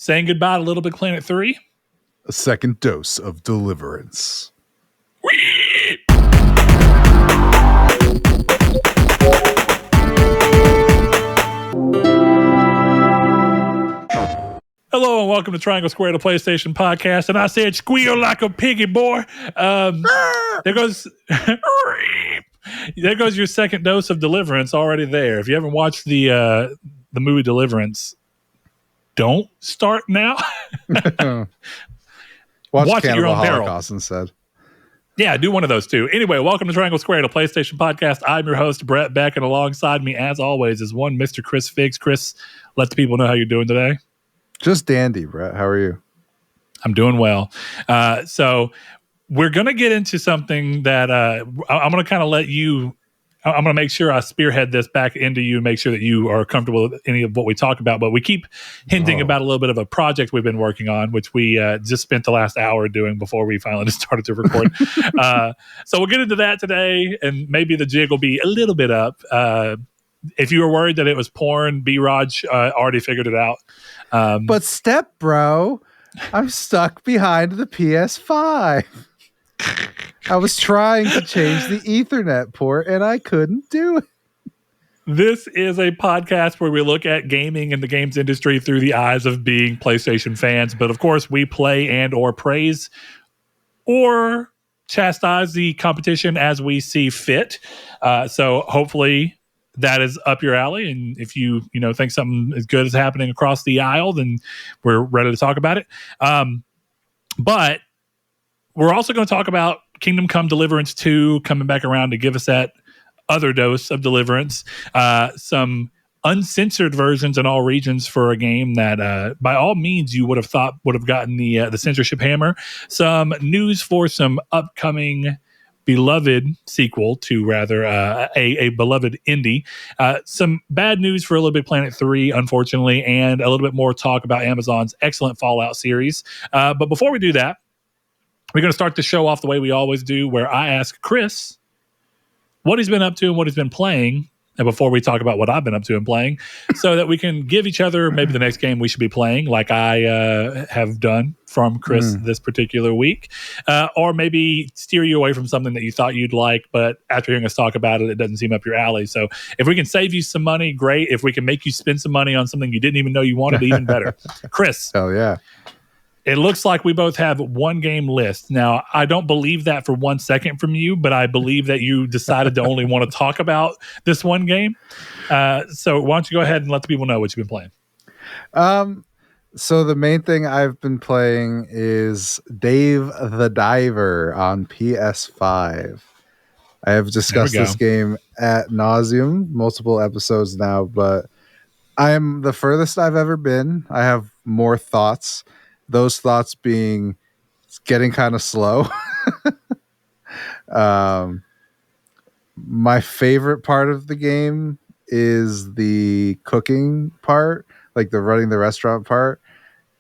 saying goodbye to LittleBigPlanet 3. A second dose of Deliverance. Hello and welcome to Triangle Square, the PlayStation podcast. And I said, squeal like a piggy, boy. There goes your second dose of Deliverance already there. If you haven't watched the movie Deliverance, don't start now. Watch it at your own Holocaust peril instead. Yeah, do one of those two. Anyway, welcome to Triangle Square, the PlayStation podcast. I'm your host, Brett Beck, and alongside me, as always, is one Mr. Chris Figs. Chris, let the people know how you're doing today. Just dandy, Brett. How are you? I'm doing well. So we're going to get into something that I'm going to kind of let you, I'm going to make sure I spearhead this back into you and make sure that you are comfortable with any of what we talk about. But we keep hinting about a little bit of a project we've been working on, which we just spent the last hour doing before we finally just started to record. So we'll get into that today, and maybe the jig will be a little bit up. If you were worried that it was porn, B-Raj already figured it out. But step, bro, I'm stuck behind the PS5. I was trying to change the Ethernet port and I couldn't do it. This is a podcast where we look at gaming and the games industry through the eyes of being PlayStation fans. But of course, we play and or praise or chastise the competition as we see fit. So hopefully that is up your alley, and if you think something as good is happening across the aisle, then we're ready to talk about it. But we're also going to talk about Kingdom Come Deliverance 2 coming back around to give us that other dose of Deliverance. Some uncensored versions in all regions for a game that, by all means, you would have thought would have gotten the censorship hammer. Some news for some upcoming beloved sequel to rather a beloved indie. Some bad news for LittleBigPlanet 3, unfortunately, and a little bit more talk about Amazon's excellent Fallout series. But before we do that, we're going to start the show off the way we always do, where I ask Chris what he's been up to and what he's been playing, and before we talk about what I've been up to and playing, so that we can give each other maybe the next game we should be playing, like I have done from Chris this particular week, or maybe steer you away from something that you thought you'd like, but after hearing us talk about it, it doesn't seem up your alley. So if we can save you some money, great. If we can make you spend some money on something you didn't even know you wanted, even better. Chris. Hell yeah. It looks like we both have one game list. Now, I don't believe that for 1 second from you, but I believe that you decided to only want to talk about this one game. So why don't you go ahead and let the people know what you've been playing? So the main thing I've been playing is Dave the Diver on PS5. I have discussed this game ad nauseum, multiple episodes now, but I am the furthest I've ever been. I have more thoughts. Those thoughts being it's getting kind of slow. My favorite part of the game is the cooking part, like the running the restaurant part.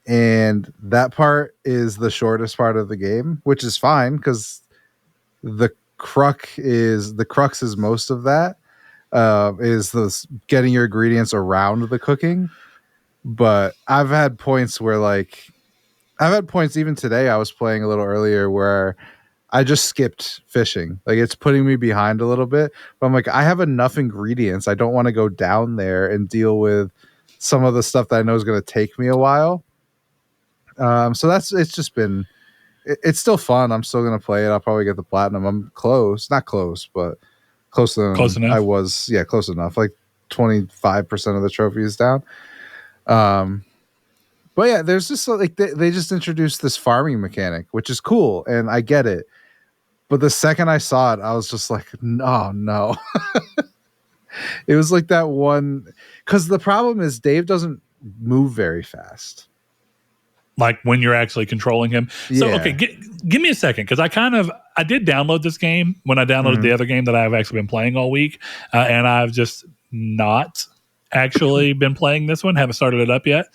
And that part is the shortest part of the game, which is fine because the crux is most of that is this getting your ingredients around the cooking. But I've had points even today, I was playing a little earlier where I just skipped fishing. Like it's putting me behind a little bit, but I'm like, I have enough ingredients. I don't want to go down there and deal with some of the stuff that I know is going to take me a while. So it's still fun. I'm still going to play it. I'll probably get the platinum. I'm not close, but close enough. I was, close enough. Like 25% of the trophies down. But yeah, there's just like they just introduced this farming mechanic, which is cool, and I get it. But the second I saw it, I was just like, no. It was like that one, because the problem is Dave doesn't move very fast. Like when you're actually controlling him. So, okay, give me a second, because I did download this game when I downloaded the other game that I've actually been playing all week, and I've just not actually been playing this one, haven't started it up yet.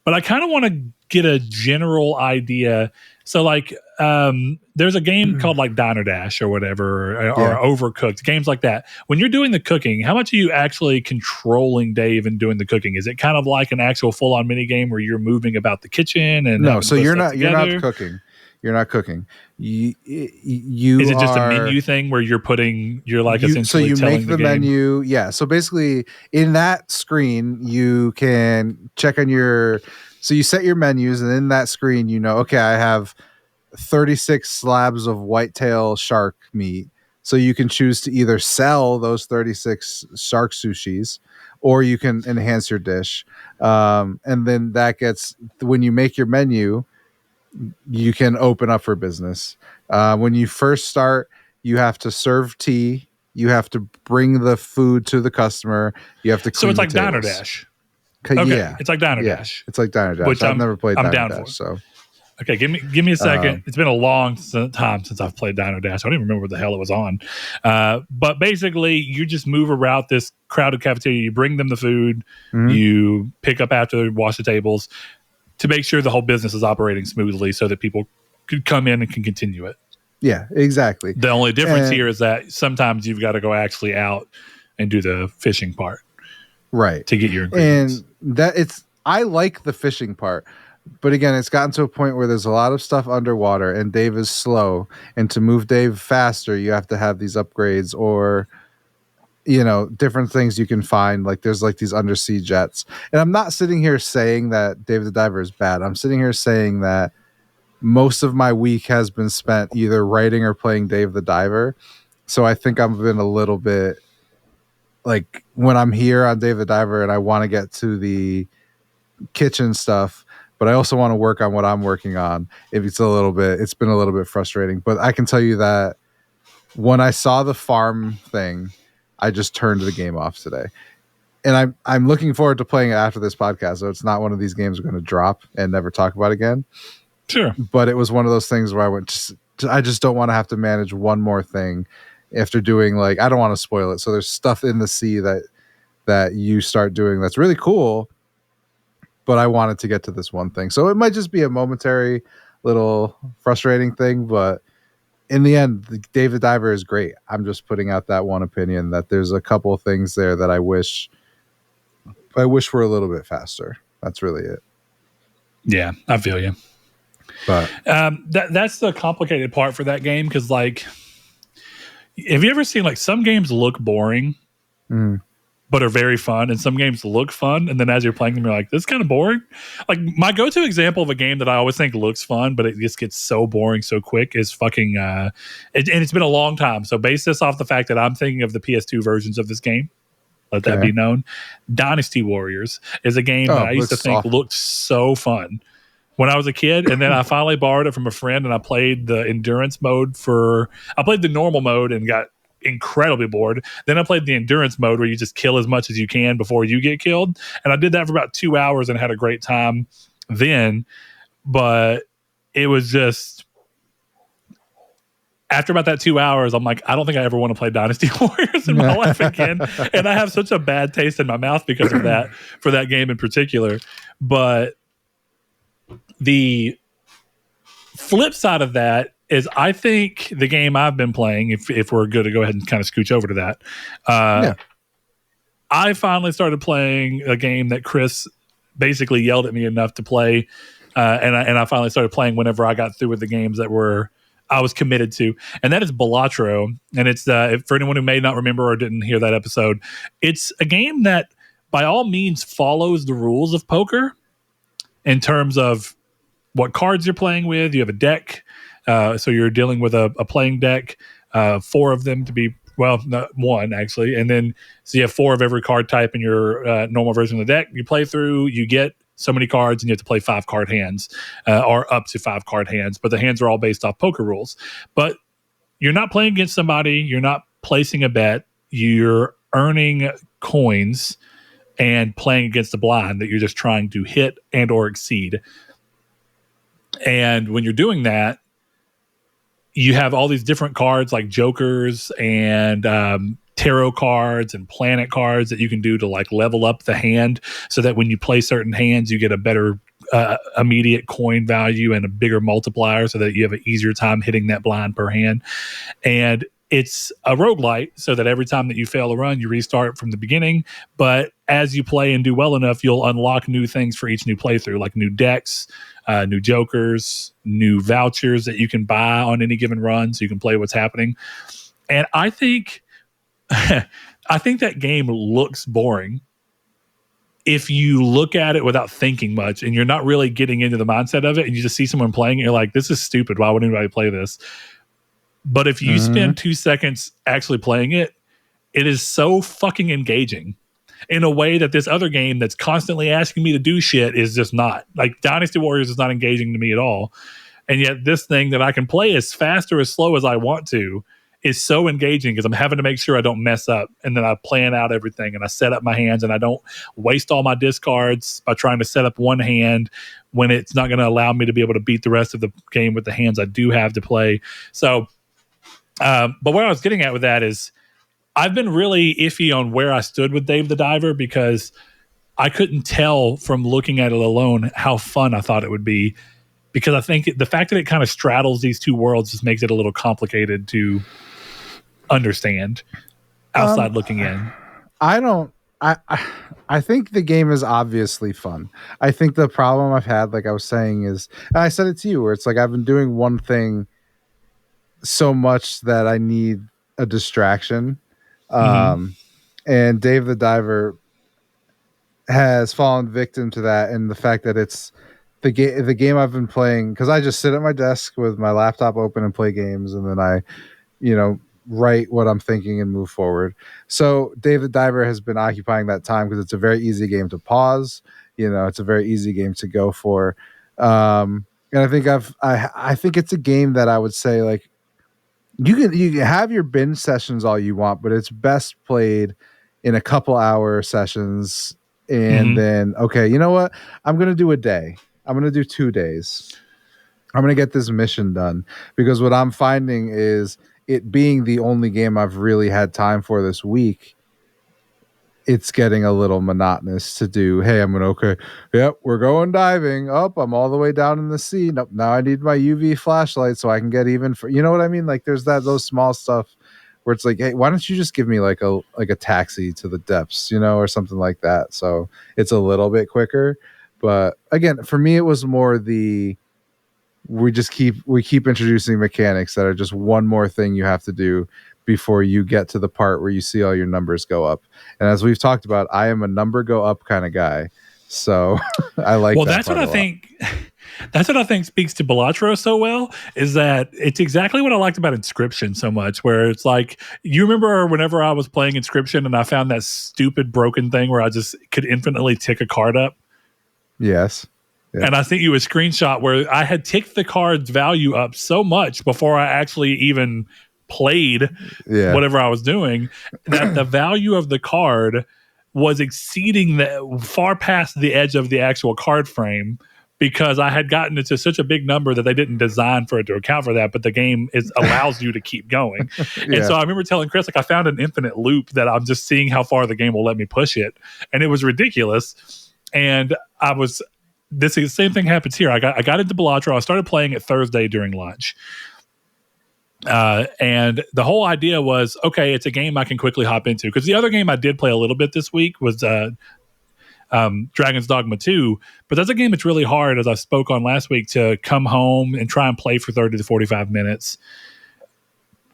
But I kind of want to get a general idea. So like there's a game called like Diner Dash or whatever, or Overcooked, games like that. When you're doing the cooking, how much are you actually controlling Dave and doing the cooking? Is it kind of like an actual full-on mini game where you're moving about the kitchen and no? So you're not cooking. You're not cooking. You is it just a menu thing where you're like essentially so you telling make the menu? Yeah. So basically, in that screen, you can check on your. So you set your menus, and in that screen, okay, I have 36 slabs of whitetail shark meat. So you can choose to either sell those 36 shark sushis, or you can enhance your dish. And then that gets, when you make your menu, you can open up for business. When you first start, you have to serve tea. You have to bring the food to the customer. You have to clean So it's like the Diner tables. Dash. Okay, yeah, it's like Diner Dash. It's like Diner Dash. Which I've never played I'm Diner down Dash, for. so. Okay, give me a second. It's been a long time since I've played Dino Dash. I don't even remember what the hell it was on. But basically, you just move around this crowded cafeteria. You bring them the food. Mm-hmm. You pick up after, wash the tables to make sure the whole business is operating smoothly so that people could come in and can continue it. Yeah, exactly. The only difference here is that sometimes you've got to go actually out and do the fishing part. Right. To get your ingredients. And I like the fishing part. But again, it's gotten to a point where there's a lot of stuff underwater and Dave is slow. And to move Dave faster, you have to have these upgrades or, different things you can find. Like there's like these undersea jets. And I'm not sitting here saying that Dave the Diver is bad. I'm sitting here saying that most of my week has been spent either writing or playing Dave the Diver. So I think I've been a little bit like when I'm here on Dave the Diver and I want to get to the kitchen stuff, but I also want to work on what I'm working on. It's been a little bit frustrating, but I can tell you that when I saw the farm thing, I just turned the game off today. And I'm looking forward to playing it after this podcast. So it's not one of these games we're going to drop and never talk about again. Sure. But it was one of those things where I just don't want to have to manage one more thing after doing I don't want to spoil it. So there's stuff in the sea that you start doing that's really cool. But I wanted to get to this one thing. So it might just be a momentary little frustrating thing, but in the end, Dave the Diver is great. I'm just putting out that one opinion that there's a couple of things there that I wish were a little bit faster. That's really it. Yeah, I feel you. But that's the complicated part for that game because, have you ever seen some games look boring? But are very fun, and some games look fun, and then as you're playing them, you're like, this is kind of boring. Like, my go-to example of a game that I always think looks fun, but it just gets so boring so quick is fucking, and it's been a long time, so base this off the fact that I'm thinking of the PS2 versions of this game. Let that be known. Dynasty Warriors is a game that I used to think looked so fun when I was a kid, and then I finally borrowed it from a friend, and I played the endurance mode I played the normal mode and got incredibly bored. Then I played the endurance mode where you just kill as much as you can before you get killed, and I did that for about 2 hours and had a great time then. But it was just after about that 2 hours, I'm like, I don't think I ever want to play Dynasty Warriors in my life again. And I have such a bad taste in my mouth because of that, for that game in particular. But the flip side of that is I think the game I've been playing, if we're good to go ahead and kind of scooch over to that, I finally started playing a game that Chris basically yelled at me enough to play, and I finally started playing whenever I got through with the games that I was committed to, and that is Balatro. And it's for anyone who may not remember or didn't hear that episode, it's a game that by all means follows the rules of poker in terms of what cards you're playing with. You have a deck. So you're dealing with a playing deck, 4 of them to be, not 1 actually. And then, so you have 4 of every card type in your normal version of the deck. You play through, you get so many cards, and you have to play 5 card hands, or up to 5 card hands. But the hands are all based off poker rules. But you're not playing against somebody. You're not placing a bet. You're earning coins and playing against the blind that you're just trying to hit and or exceed. And when you're doing that, you have all these different cards like jokers and tarot cards and planet cards that you can do to level up the hand so that when you play certain hands, you get a better immediate coin value and a bigger multiplier so that you have an easier time hitting that blind per hand. And it's a roguelite, so that every time that you fail a run, you restart from the beginning. But as you play and do well enough, you'll unlock new things for each new playthrough, like new decks, new jokers, new vouchers that you can buy on any given run, so you can play what's happening. And I think, I think that game looks boring if you look at it without thinking much, and you're not really getting into the mindset of it, and you just see someone playing it, you're like, this is stupid. Why would anybody play this? But if you spend 2 seconds actually playing it, it is so fucking engaging in a way that this other game that's constantly asking me to do shit is just not. Like, Dynasty Warriors is not engaging to me at all. And yet this thing that I can play as fast or as slow as I want to is so engaging, because I'm having to make sure I don't mess up. And then I plan out everything, and I set up my hands, and I don't waste all my discards by trying to set up one hand when it's not going to allow me to be able to beat the rest of the game with the hands I do have to play. So, but what I was getting at with that is I've been really iffy on where I stood with Dave the Diver, because I couldn't tell from looking at it alone how fun I thought it would be, because I think the fact that it kind of straddles these two worlds just makes it a little complicated to understand outside looking in. I think the game is obviously fun. I think the problem I've had, like I was saying, is, and I said it to you, where it's like I've been doing one thing so much that I need a distraction. And Dave the Diver has fallen victim to that, and the fact that it's the game I've been playing, because I just sit at my desk with my laptop open and play games, and then I, write what I'm thinking and move forward. So Dave the Diver has been occupying that time, because it's a very easy game to pause. It's a very easy game to go for. And I think I think it's a game that I would say, like, you can have your binge sessions all you want, but it's best played in a couple hour sessions. And then, okay, you know what? I'm going to do a day. I'm going to do 2 days. I'm going to get this mission done, because what I'm finding is, it being the only game I've really had time for this week, it's getting a little monotonous to do. Hey, yep, we're going diving. Oh, I'm all the way down in the sea. Nope, now I need my UV flashlight so I can get even for, you know what I mean? Like, there's those small stuff where it's like, hey, why don't you just give me like a taxi to the depths, or something like that. So it's a little bit quicker. But again, for me, it was more we keep introducing mechanics that are just one more thing you have to do before you get to the part where you see all your numbers go up. And as we've talked about, I am a number go up kind of guy. So I like that. Well, that's what I think. That's what I think speaks to Balatro so well, is that it's exactly what I liked about Inscription so much, where it's like, you remember whenever I was playing Inscription and I found that stupid broken thing where I just could infinitely tick a card up? Yes. Yeah. And I sent you a screenshot where I had ticked the card's value up so much before I actually even played whatever I was doing, that the value of the card was exceeding far past the edge of the actual card frame, because I had gotten it to such a big number that they didn't design for it to account for that, but the game allows you to keep going. And so I remember telling Chris, like, I found an infinite loop that I'm just seeing how far the game will let me push it. And it was ridiculous. And the same thing happens here. I got into Balatro. I started playing it Thursday during lunch. And the whole idea was, okay, it's a game I can quickly hop into. Because the other game I did play a little bit this week was Dragon's Dogma 2. But that's a game that's really hard, as I spoke on last week, to come home and try and play for 30 to 45 minutes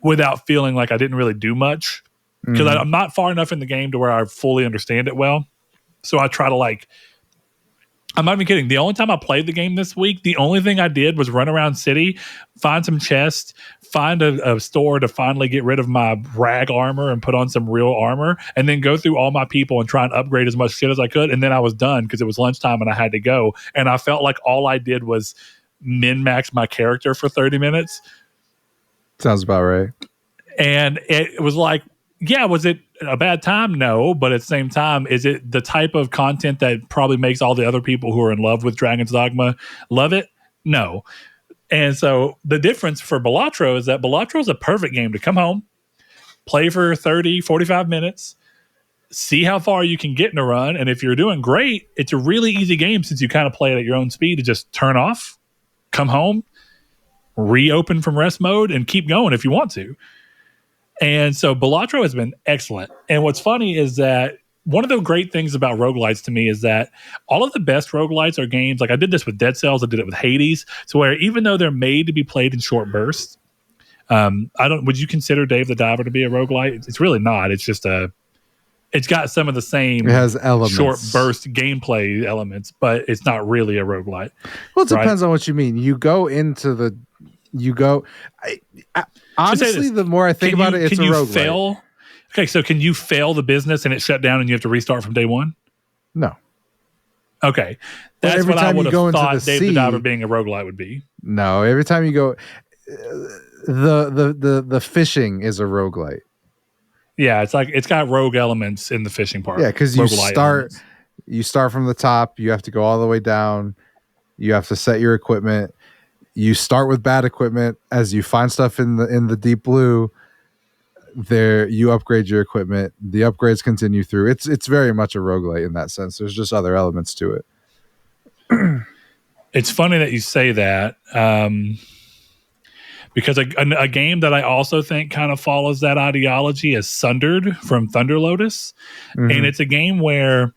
without feeling like I didn't really do much. Because I'm not far enough in the game to where I fully understand it well. So I try to, I'm not even kidding. The only time I played the game this week, the only thing I did was run around city, find some chests, find a store to finally get rid of my rag armor and put on some real armor, and then go through all my people and try and upgrade as much shit as I could. And then I was done, because it was lunchtime and I had to go. And I felt like all I did was min-max my character for 30 minutes. Sounds about right. And it was like, yeah, was it a bad time? No, but at the same time, is it the type of content that probably makes all the other people who are in love with Dragon's Dogma love it? No. And so the difference for Balatro is that Balatro is a perfect game to come home, play for 30, 45 minutes, see how far you can get in a run. And if you're doing great, it's a really easy game since you kind of play it at your own speed to just turn off, come home, reopen from rest mode, and keep going if you want to. And so Balatro has been excellent. And what's funny is that one of the great things about roguelites to me is that all of the best roguelites are games, like I did this with Dead Cells, I did it with Hades, so where even though they're made to be played in short bursts, would you consider Dave the Diver to be a roguelite? It's really not. It's just it's got some of the same it has elements. Short burst gameplay elements, but it's not really a roguelite. Well, it depends on what you mean. Honestly, the more I think about it, it's a roguelite. Okay, so can you fail the business and it shut down and you have to restart from day one? No. Okay. That's what I would have thought Dave the Diver being a roguelite would be. No, every time you go, the fishing is a roguelite. Yeah, it's like it's got rogue elements in the fishing part. Yeah, because you start from the top, you have to go all the way down, you have to set your equipment. You start with bad equipment. As you find stuff in the deep blue, there you upgrade your equipment. The upgrades continue through. It's very much a roguelite in that sense. There's just other elements to it. It's funny that you say that because a game that I also think kind of follows that ideology is Sundered from Thunder Lotus. Mm-hmm. And it's a game where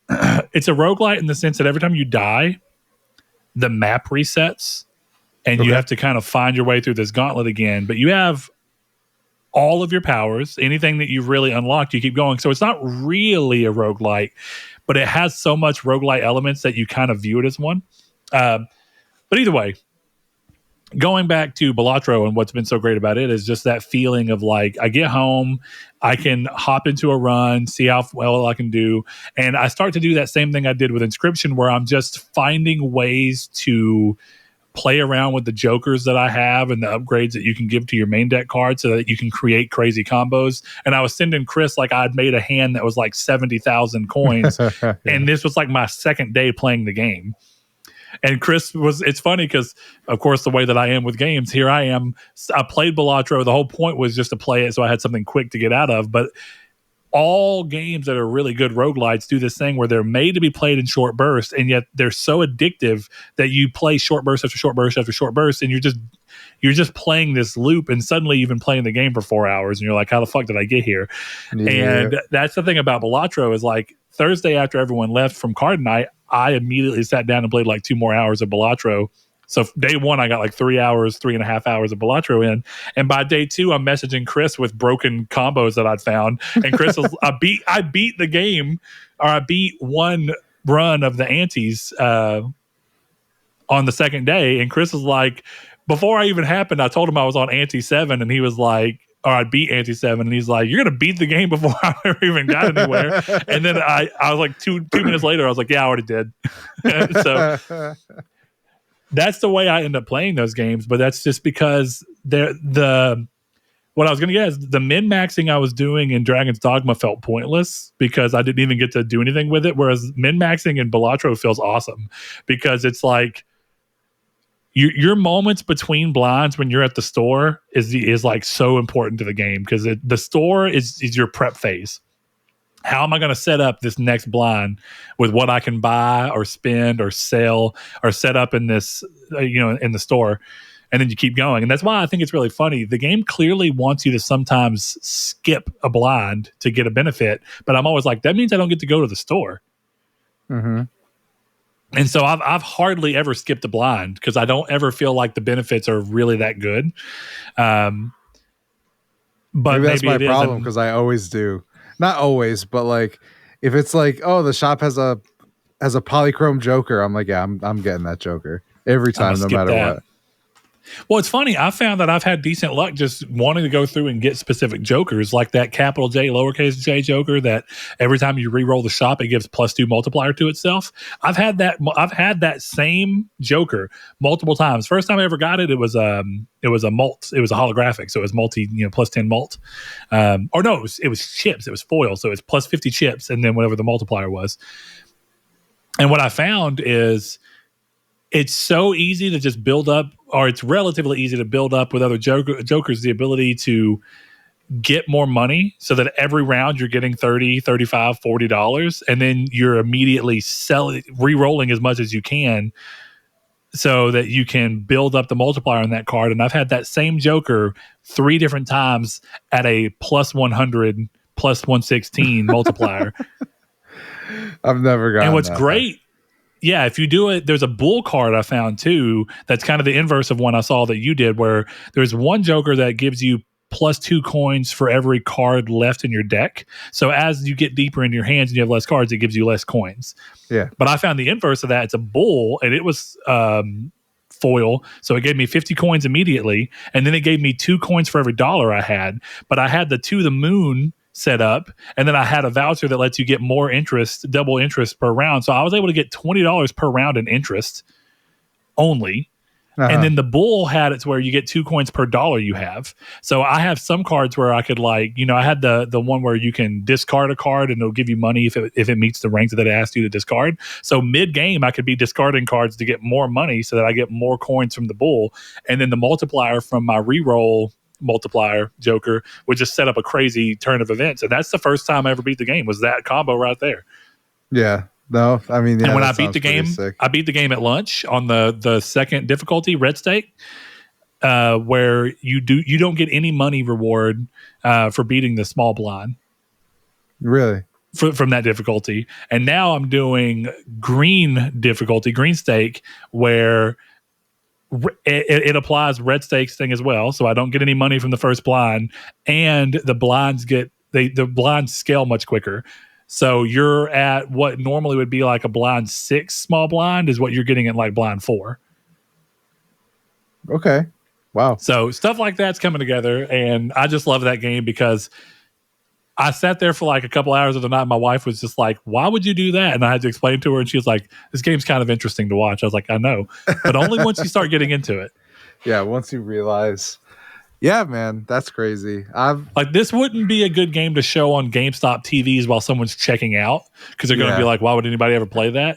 it's a roguelite in the sense that every time you die, the map resets. And you have to kind of find your way through this gauntlet again. But you have all of your powers. Anything that you've really unlocked, you keep going. So it's not really a roguelike, but it has so much roguelike elements that you kind of view it as one. But either way, going back to Balatro and what's been so great about it is just that feeling of like, I get home, I can hop into a run, see how well I can do. And I start to do that same thing I did with Inscription, where I'm just finding ways to play around with the jokers that I have and the upgrades that you can give to your main deck card so that you can create crazy combos. And I was sending Chris like I'd made a hand that was like 70,000 coins. And this was like my second day playing the game. And Chris it's funny because, of course, the way that I am with games, here I am. I played Balatro. The whole point was just to play it so I had something quick to get out of. But all games that are really good roguelites do this thing where they're made to be played in short bursts, and yet they're so addictive that you play short burst after short burst after short burst, and you're just playing this loop, and suddenly you've been playing the game for 4 hours, and you're like, how the fuck did I get here? Yeah. And that's the thing about Balatro is like Thursday after everyone left from card night, I immediately sat down and played like 2 more hours of Balatro. So day one, I got like 3.5 hours of Balatro in. And by day 2, I'm messaging Chris with broken combos that I'd found. And Chris was, I beat the game, or I beat one run of the antes on the second day. And Chris was like, before I even happened, I told him I was on ante 7, and he was like, or I beat ante 7, and he's like, you're going to beat the game before I ever even got anywhere. And then I was like, two minutes later, I was like, yeah, I already did. So that's the way I end up playing those games, but that's just because what I was going to get is the min-maxing I was doing in Dragon's Dogma felt pointless because I didn't even get to do anything with it, whereas min-maxing in Balatro feels awesome because it's like your moments between blinds when you're at the store is like so important to the game because the store is your prep phase. How am I going to set up this next blind with what I can buy or spend or sell or set up in this, in the store? And then you keep going. And that's why I think it's really funny. The game clearly wants you to sometimes skip a blind to get a benefit. But I'm always like, that means I don't get to go to the store. Mm-hmm. And so I've hardly ever skipped a blind because I don't ever feel like the benefits are really that good. But maybe that's my problem because I always do. Not always, but like if it's like, oh, the shop has a polychrome Joker, I'm like, yeah, I'm getting that Joker every time, no matter what. Well, it's funny. I found that I've had decent luck just wanting to go through and get specific Jokers, like that capital J, lowercase j Joker that every time you re-roll the shop, it gives +2 multiplier to itself. I've had that same Joker multiple times. First time I ever got it, it was a mult. It was a holographic, so it was multi, +10 mult. Or no, it was chips. It was foil, so it's +50 chips, and then whatever the multiplier was. And what I found is it's so easy to just build up, or it's relatively easy to build up with other Jokers, the ability to get more money so that every round you're getting $30, $35, $40, and then you're immediately re-rolling as much as you can so that you can build up the multiplier on that card. And I've had that same Joker 3 different times at a plus 100, plus 116 multiplier. I've never gotten And what's that great, yeah, if you do it, there's a bull card I found too that's kind of the inverse of one I saw that you did, where there's one Joker that gives you plus 2 coins for every card left in your deck. So as you get deeper in your hands and you have less cards, it gives you less coins. Yeah. But I found the inverse of that. It's a bull, and it was foil. So it gave me 50 coins immediately. And then it gave me 2 coins for every dollar I had. But I had the To the Moon set up, and then I had a voucher that lets you get more interest, double interest per round. So I was able to get $20 per round in interest only. And then the bull had it to where you get 2 coins per dollar you have. So I have some cards where I could, like, you know, I had the one where you can discard a card and it'll give you money if it meets the rank that it asked you to discard. So mid game I could be discarding cards to get more money so that I get more coins from the bull. And then the multiplier from my reroll multiplier Joker would just set up a crazy turn of events. And that's the first time I ever beat the game, was that combo right there. Yeah. No, I mean, and when I beat the game, I beat the game at lunch on the second difficulty, Red Stake, where you don't get any money reward for beating the small blind. Really? From that difficulty. And now I'm doing green difficulty, Green Stake, where it applies Red Stakes thing as well. So I don't get any money from the first blind, and the blinds the blinds scale much quicker. So you're at what normally would be like a blind 6 small blind is what you're getting at like blind 4. Okay. Wow. So stuff like that's coming together. And I just love that game because I sat there for like a couple hours of the night. My wife was just like, why would you do that? And I had to explain to her, and she was like, this game's kind of interesting to watch. I was like, I know, but only once you start getting into it. Yeah. Once you realize. Yeah, man, that's crazy. Like, this wouldn't be a good game to show on GameStop TVs while someone's checking out, because they're going to be like, why would anybody ever play that?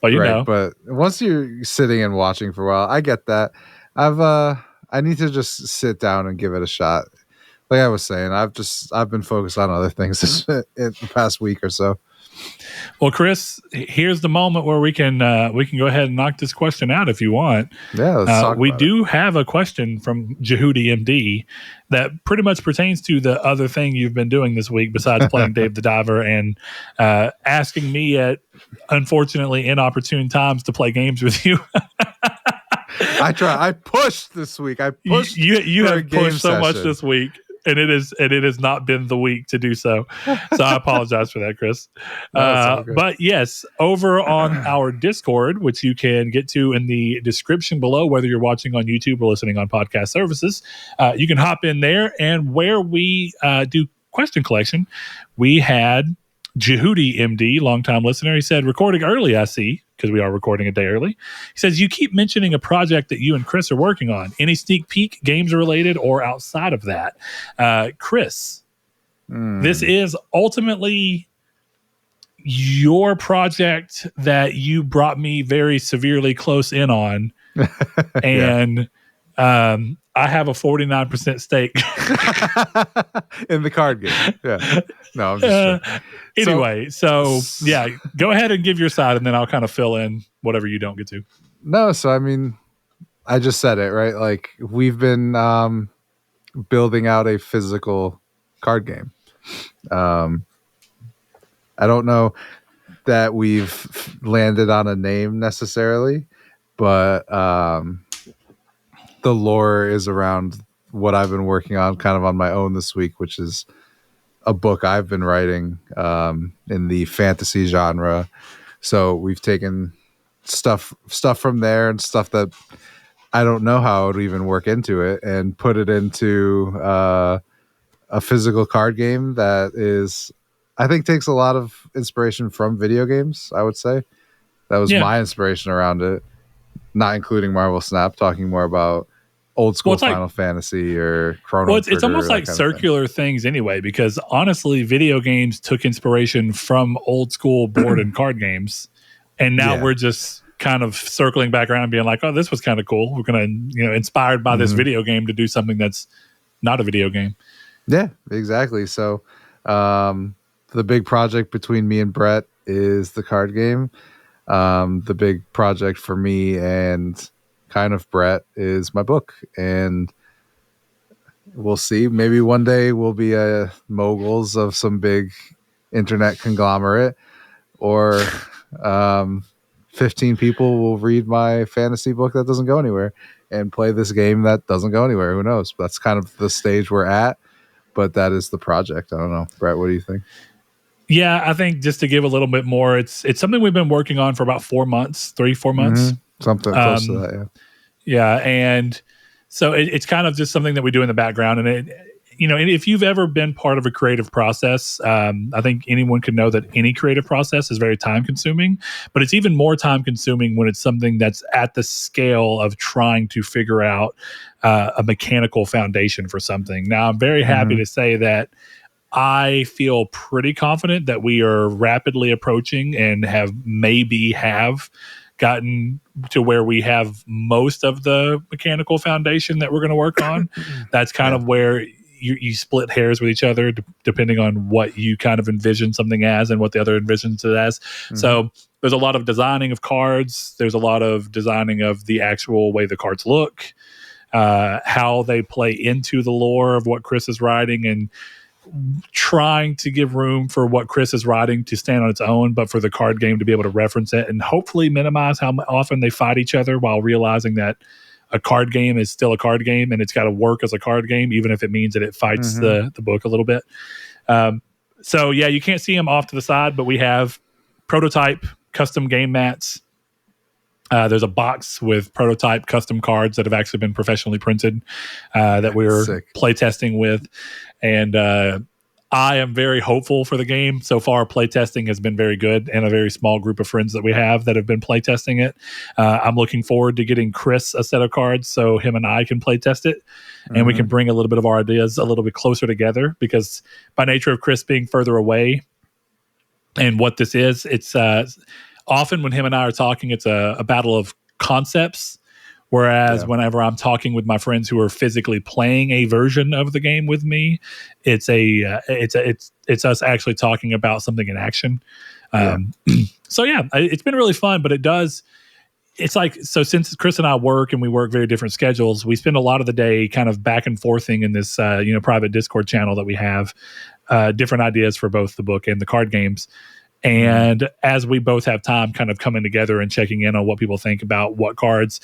But you know. But once you're sitting and watching for a while, I get that. I need to just sit down and give it a shot. Like I was saying, I've been focused on other things in the past week or so. Well, Chris, here's the moment where we can go ahead and knock this question out if you want. Yeah, let's talk we do have a question from Jehudi MD that pretty much pertains to the other thing you've been doing this week besides playing Dave the Diver and asking me at unfortunately inopportune times to play games with you. I pushed this week. You have pushed so much this week. And it has not been the week to do so. So I apologize for that, Chris. But yes, over on our Discord, which you can get to in the description below, whether you're watching on YouTube or listening on podcast services, you can hop in there. And where we do question collection, we had Jehudi MD, longtime listener. He said, recording early, I see, because we are recording a day early. He says, you keep mentioning a project that you and Chris are working on. Any sneak peek, games related or outside of that? Chris, this is ultimately your project that you brought me very severely close in on. And I have a 49% stake in the card game. Yeah. No, I'm just joking. Anyway, so yeah, go ahead and give your side, and then I'll kind of fill in whatever you don't get to. No, so I mean, I just said it, right? Like, we've been building out a physical card game. I don't know that we've landed on a name necessarily, but the lore is around what I've been working on kind of on my own this week, which is a book I've been writing in the fantasy genre. So we've taken stuff from there and stuff that I don't know how it would even work into it and put it into a physical card game that is, I think, takes a lot of inspiration from video games, I would say. That was my inspiration around it, not including Marvel Snap, talking more about old school Final Fantasy or Chrono Trigger. It's almost like circular things anyway, because honestly, video games took inspiration from old school board and card games. And now we're just kind of circling back around and being like, oh, this was kind of cool. We're going to, inspired by this video game to do something that's not a video game. Yeah, exactly. So the big project between me and Brett is the card game. The big project for me and kind of Brett is my book. And we'll see. Maybe one day we'll be moguls of some big internet conglomerate, or 15 people will read my fantasy book that doesn't go anywhere and play this game that doesn't go anywhere. Who knows? That's kind of the stage we're at, but that is the project. I don't know. Brett, what do you think? Yeah, I think just to give a little bit more, it's something we've been working on for about 4 months, 3-4 months. Something close to that, yeah. Yeah, and so it's kind of just something that we do in the background. And if you've ever been part of a creative process, I think anyone could know that any creative process is very time consuming, but it's even more time consuming when it's something that's at the scale of trying to figure out a mechanical foundation for something. Now, I'm very happy to say that I feel pretty confident that we are rapidly approaching and have gotten to where we have most of the mechanical foundation that we're going to work on. That's kind of where you split hairs with each other depending on what you kind of envision something as and what the other envisions it as. So there's a lot of designing of cards. There's a lot of designing of the actual way the cards look, how they play into the lore of what Chris is writing, and trying to give room for what Chris is writing to stand on its own, but for the card game to be able to reference it and hopefully minimize how often they fight each other, while realizing that a card game is still a card game and it's got to work as a card game, even if it means that it fights the book a little bit. So yeah, you can't see them off to the side, but we have prototype custom game mats. There's a box with prototype custom cards that have actually been professionally printed that we're playtesting with. And I am very hopeful for the game. So far, playtesting has been very good, and a very small group of friends that we have that have been playtesting it. I'm looking forward to getting Chris a set of cards so him and I can playtest it, and we can bring a little bit of our ideas a little bit closer together, because by nature of Chris being further away and what this is, it's often when him and I are talking, it's a battle of concepts. Whereas whenever I'm talking with my friends who are physically playing a version of the game with me, it's us actually talking about something in action. So yeah, it's been really fun, but it's like, so since Chris and I work and we work very different schedules, we spend a lot of the day kind of back and forthing in this private Discord channel that we have, different ideas for both the book and the card games. And as we both have time kind of coming together and checking in on what people think about what cards.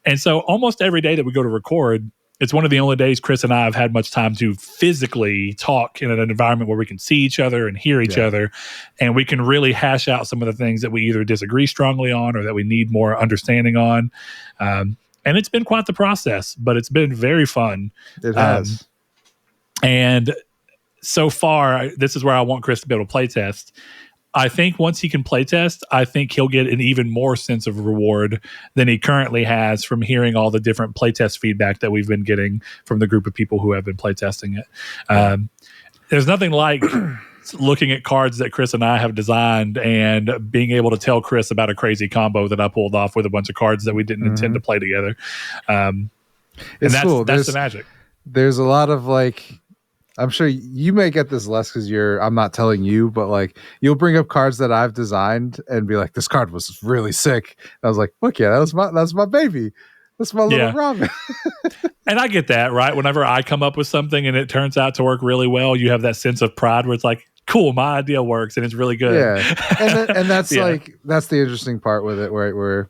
And so almost every day that we go to record, it's one of the only days Chris and I have had much time to physically talk in an environment where we can see each other and hear each other. And we can really hash out some of the things that we either disagree strongly on or that we need more understanding on. And it's been quite the process, but it's been very fun. It has. And so far, this is where I want Chris to be able to play test. I think once he can playtest, I think he'll get an even more sense of reward than he currently has from hearing all the different playtest feedback that we've been getting from the group of people who have been playtesting it. There's nothing like looking at cards that Chris and I have designed and being able to tell Chris about a crazy combo that I pulled off with a bunch of cards that we didn't intend to play together. And cool. That's the magic. There's a lot of I'm sure you may get this less because I'm not telling you, but you'll bring up cards that I've designed and be like, this card was really sick. And I was like, fuck yeah, that's my baby. That's my little Robin. And I get that, right? Whenever I come up with something and it turns out to work really well, you have that sense of pride where it's like, cool, my idea works and it's really good. Yeah. And that's that's the interesting part with it, right? Where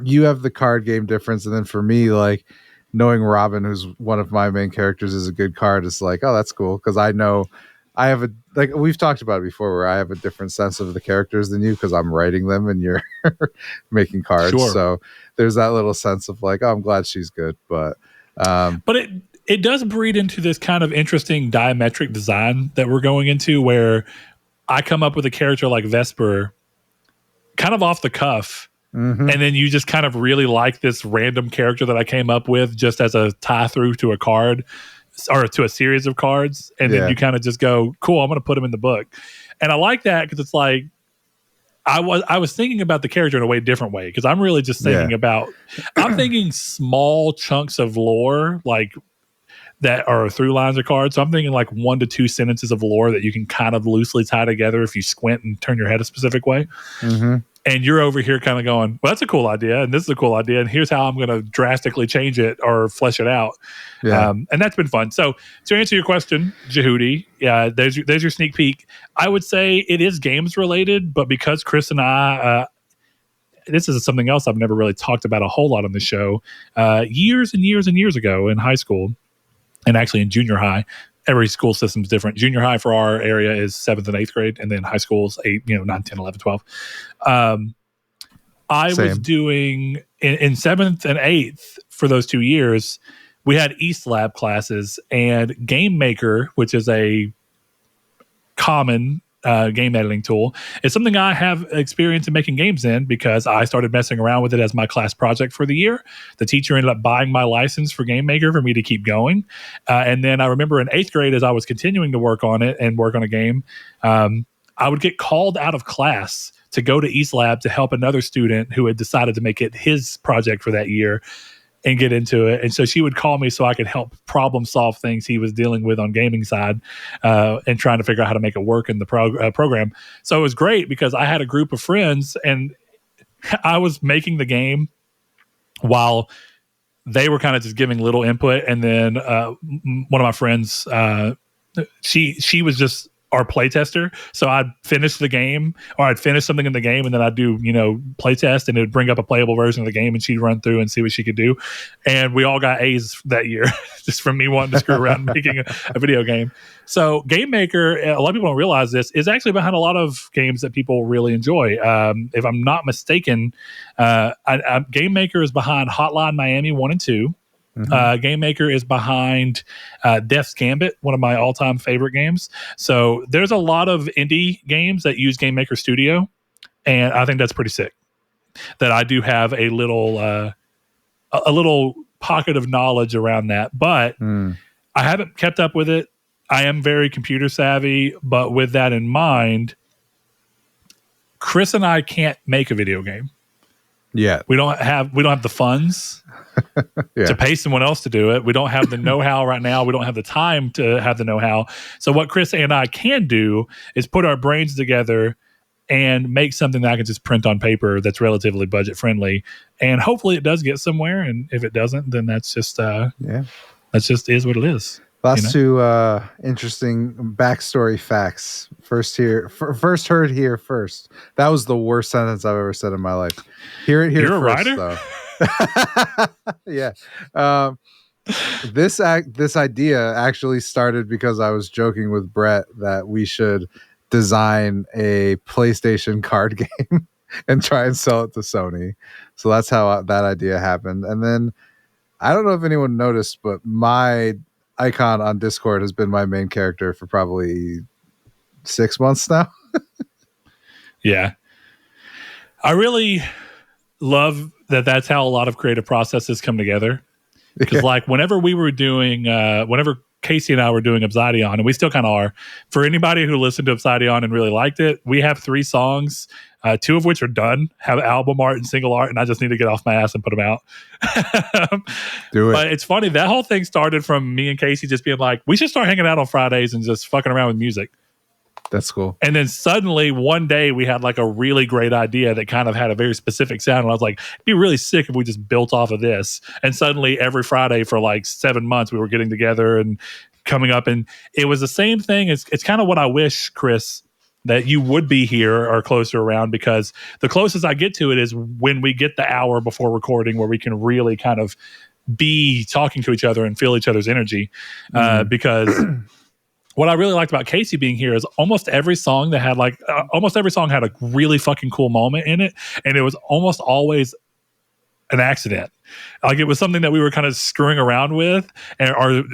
you have the card game difference. And then for me, knowing Robin, who's one of my main characters, is a good card, is like, oh, that's cool. Because I know I have we've talked about it before, where I have a different sense of the characters than you because I'm writing them and you're making cards. Sure. So there's that little sense of oh, I'm glad she's good. But it does breed into this kind of interesting diametric design that we're going into, where I come up with a character like Vesper kind of off the cuff. And then you just kind of really like this random character that I came up with just as a tie through to a card or to a series of cards. And then you kind of just go, cool, I'm going to put him in the book. And I like that because it's like, I was thinking about the character in a way different way, because I'm really just thinking about, I'm thinking small chunks of lore, that are through lines of cards. So I'm thinking like 1 to 2 sentences of lore that you can kind of loosely tie together if you squint and turn your head a specific way. Mm-hmm. And you're over here kind of going, well, that's a cool idea, and this is a cool idea, and here's how I'm going to drastically change it or flesh it out. Yeah. And that's been fun. So to answer your question, Jehudi, yeah, there's your sneak peek. I would say it is games related, but because Chris and I, this is something else I've never really talked about a whole lot on the show. Years and years and years ago in high school, and actually in junior high, every school system is different. Junior high for our area is 7th and 8th grade, and then high school is 9, 10, 11, 12. I Same. was doing in 7th and 8th for those 2 years, we had East Lab classes, and Game Maker, which is a common game editing tool, is something I have experience in making games in because I started messing around with it as my class project for the year. The teacher ended up buying my license for Game Maker for me to keep going. And then I remember in 8th grade, as I was continuing to work on it and work on a game, I would get called out of class to go to East Lab to help another student who had decided to make it his project for that year and get into it. And so she would call me so I could help problem solve things he was dealing with on gaming side and trying to figure out how to make it work in the program. So it was great because I had a group of friends and I was making the game while they were kind of just giving little input. And then one of my friends, she was just our playtester. So I'd finish the game, or I'd finish something in the game, and then I'd do, playtest, and it would bring up a playable version of the game, and she'd run through and see what she could do. And we all got A's that year, just from me wanting to screw around making a video game. So Game Maker, a lot of people don't realize this, is actually behind a lot of games that people really enjoy. If I'm not mistaken, Game Maker is behind Hotline Miami 1 and 2. Mm-hmm. Game Maker is behind Death's Gambit, one of my all-time favorite games. So there's a lot of indie games that use Game Maker Studio, and I think that's pretty sick. That I do have a little pocket of knowledge around that, but I haven't kept up with it. I am very computer savvy, but with that in mind, Chris and I can't make a video game. Yeah, we don't have the funds to pay someone else to do it. We don't have the know-how right now. We don't have the time to have the know-how. So what Chris and I can do is put our brains together and make something that I can just print on paper that's relatively budget friendly. And hopefully it does get somewhere. And if it doesn't, then that's just that's just is what it is. Last two interesting backstory facts. First heard here first. That was the worst sentence I've ever said in my life. Hear it here You're first, a writer? Though. Yeah. This idea actually started because I was joking with Brett that we should design a PlayStation card game and try and sell it to Sony. So that's how that idea happened. And then I don't know if anyone noticed, but my icon on Discord has been my main character for probably 6 months now. Yeah. I really love that that's how a lot of creative processes come together. Because like whenever we were doing, whenever Casey and I were doing Obsidian, and we still kind of are, for anybody who listened to Obsidian and really liked it, we have 3 songs, 2 of which are done, have album art and single art, and I just need to get off my ass and put them out. Do it. But it's funny, that whole thing started from me and Casey just being like, we should start hanging out on Fridays and just fucking around with music. That's cool. And then suddenly one day we had like a really great idea that kind of had a very specific sound. And I was like, it'd be really sick if we just built off of this. And suddenly every Friday for like 7 months, we were getting together and coming up. And it was the same thing. It's kind of what I wish, Chris, that you would be here or closer around, because the closest I get to it is when we get the hour before recording where we can really kind of be talking to each other and feel each other's energy. Because what I really liked about Casey being here is almost every song that had a really fucking cool moment in it. And it was almost always an accident. Like it was something that we were kind of screwing around with or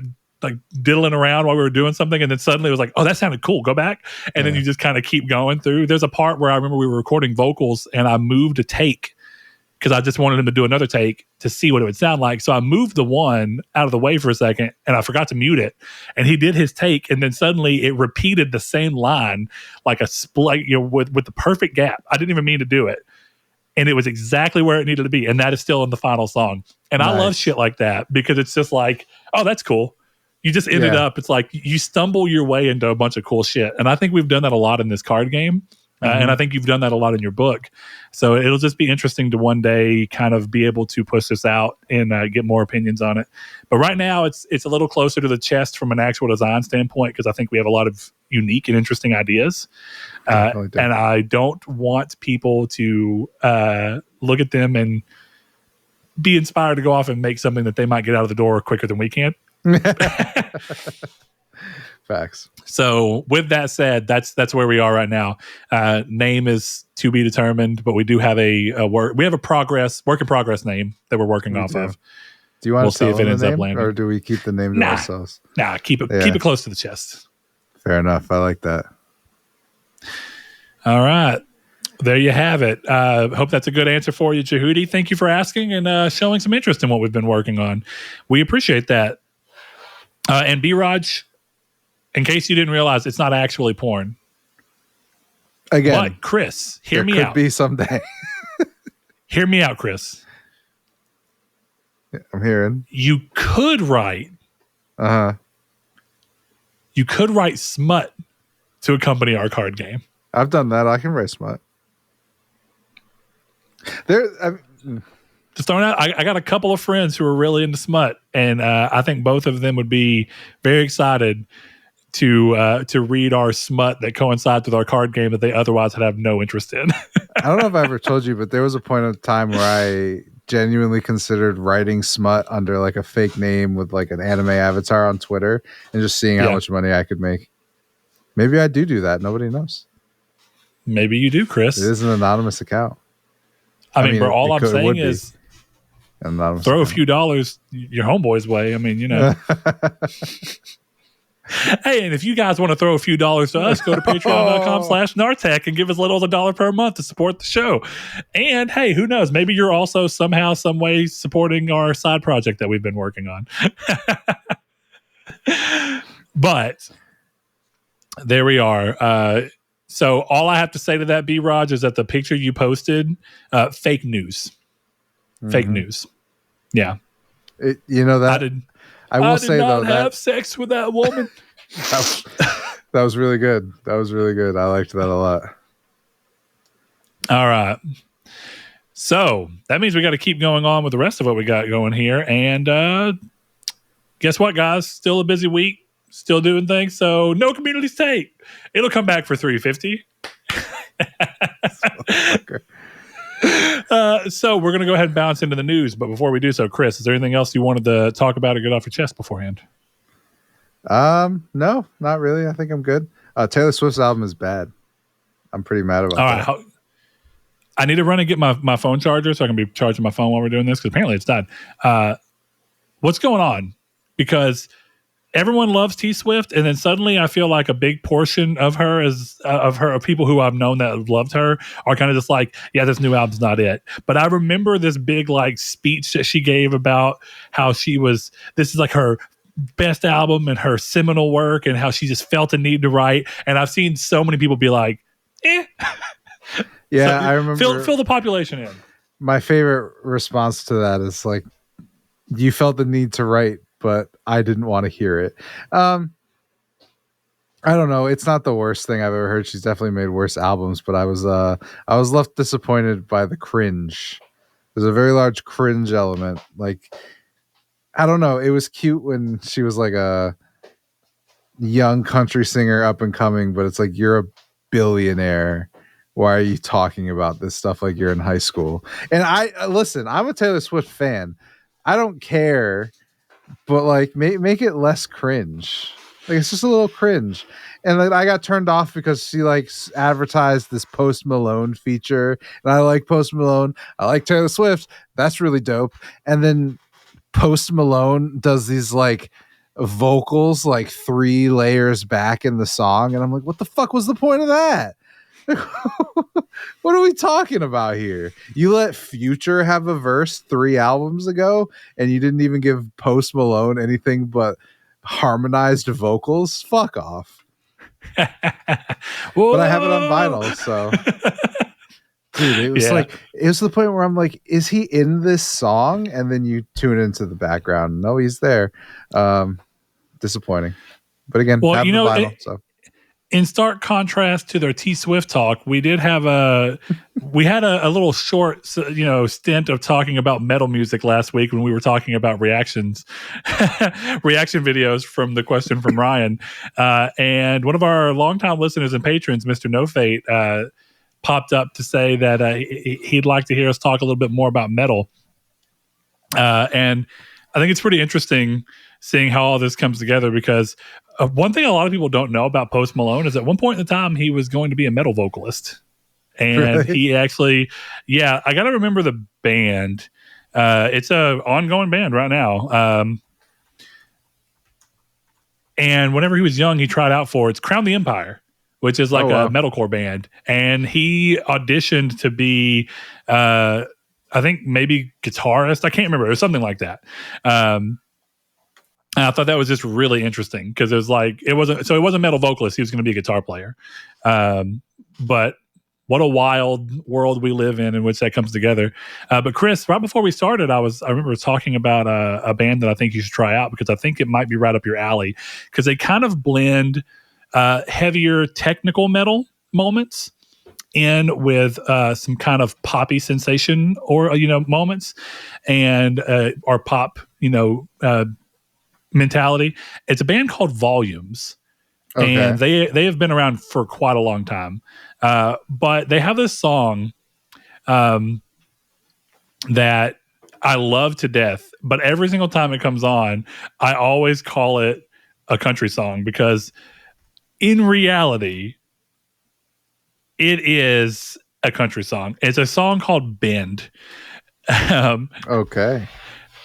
like diddling around while we were doing something. And then suddenly it was like, oh, that sounded cool. Go back. And then you just kind of keep going through. There's a part where I remember we were recording vocals and I moved a take because I just wanted him to do another take to see what it would sound like. So I moved the one out of the way for a second and I forgot to mute it. And he did his take. And then suddenly it repeated the same line, like a split, with the perfect gap. I didn't even mean to do it. And it was exactly where it needed to be. And that is still in the final song. And nice. I love shit like that because it's just like, oh, that's cool. You just ended up, it's like you stumble your way into a bunch of cool shit. And I think we've done that a lot in this card game. And I think you've done that a lot in your book. So it'll just be interesting to one day kind of be able to push this out and get more opinions on it. But right now, it's a little closer to the chest from an actual design standpoint, because I think we have a lot of unique and interesting ideas. And I don't want people to look at them and be inspired to go off and make something that they might get out of the door quicker than we can. Facts. So with that said, that's where we are right now. Name is to be determined, but we do have a work in progress name that we're working off of. Do you want to see if it ends up landing, or do we keep the name to ourselves? Nah, keep it close to the chest. Fair enough. I like that. All right. There you have it. Hope that's a good answer for you, Jehudi. Thank you for asking and showing some interest in what we've been working on. We appreciate that. And B-Raj, in case you didn't realize, it's not actually porn. Again. But Chris, hear me out. Could be someday. Hear me out, Chris. I'm hearing. You could write. You could write smut to accompany our card game. I've done that. I can write smut. Just throwing out. I got a couple of friends who are really into smut, and I think both of them would be very excited to read our smut that coincides with our card game that they otherwise would have no interest in. I don't know if I ever told you, but there was a point of time where I genuinely considered writing smut under like a fake name with like an anime avatar on Twitter and just seeing how much money I could make. Maybe I do that. Nobody knows. Maybe you do, Chris. It is an anonymous account. I mean, bro, all I'm saying is throw a few dollars your homeboy's way. I mean, you know. Hey, and if you guys want to throw a few dollars to us, go to patreon.com/Nartech and give us a little $1 per month to support the show. And hey, who knows? Maybe you're also somehow, some way supporting our side project that we've been working on. But there we are. So all I have to say to that, B-Raj, is that the picture you posted, fake news. Fake news. Yeah. You know that? I will say though, I did not have sex with that woman. that was really good. That was really good. I liked that a lot. All right. So that means we got to keep going on with the rest of what we got going here. And guess what, guys? Still a busy week. Still doing things. So no community state. It'll come back for $3.50. So we're going to go ahead and bounce into the news. But before we do so, Chris, is there anything else you wanted to talk about or get off your chest beforehand? No, not really. I think I'm good. Taylor Swift's album is bad. I'm pretty mad about that. All right. I need to run and get my phone charger so I can be charging my phone while we're doing this, because apparently it's died. What's going on? Because everyone loves T Swift, and then suddenly I feel like a big portion of her of people who I've known that loved her are kind of just like, yeah, this new album's not it. But I remember this big like speech that she gave about how this is like her best album and her seminal work, and how she just felt the need to write. And I've seen so many people be like, eh. Yeah, so I remember. Fill the population in. My favorite response to that is like, you felt the need to write, but I didn't want to hear it. I don't know. It's not the worst thing I've ever heard. She's definitely made worse albums, but I was left disappointed by the cringe. There's a very large cringe element. Like, I don't know. It was cute when she was like a young country singer up and coming, but it's like, you're a billionaire. Why are you talking about this stuff like you're in high school? And listen, I'm a Taylor Swift fan. I don't care. But like, make it less cringe. Like, it's just a little cringe. And like, I got turned off because she like advertised this Post Malone feature, and I like Post Malone. I like Taylor Swift. That's really dope. And then Post Malone does these like vocals like 3 layers back in the song, and I'm like, what the fuck was the point of that? What are we talking about here? You let Future have a verse 3 albums ago, and you didn't even give Post Malone anything but harmonized vocals? Fuck off. But I have it on vinyl, so dude, it was like, it was to the point where I'm like, is he in this song? And then you tune into the background. No, he's there. disappointing. But again, Well, have the vinyl. So in stark contrast to their T Swift talk, we did have a little short, stint of talking about metal music last week when we were talking about reaction videos from the question from Ryan, and one of our longtime listeners and patrons, Mr. No Fate, popped up to say that he'd like to hear us talk a little bit more about metal, and I think it's pretty interesting seeing how all this comes together, because one thing a lot of people don't know about Post Malone is at one point in time he was going to be a metal vocalist, and Really? he actually, I got to remember the band. It's a ongoing band right now. And whenever he was young, he tried out for it's Crown the Empire, which is like a metalcore band, and he auditioned to be, I think maybe guitarist. I can't remember. It was something like that. And I thought that was just really interesting because it was like it wasn't a metal vocalist. He was going to be a guitar player. But what a wild world we live in which that comes together. But Chris, right before we started, I remember talking about a band that I think you should try out because I think it might be right up your alley because they kind of blend heavier technical metal moments in with some kind of poppy sensation or moments and or pop mentality. It's a band called Volumes. Okay. And they have been around for quite a long time. But they have this song that I love to death. But every single time it comes on, I always call it a country song because in reality, it is a country song. It's a song called Bend. Okay.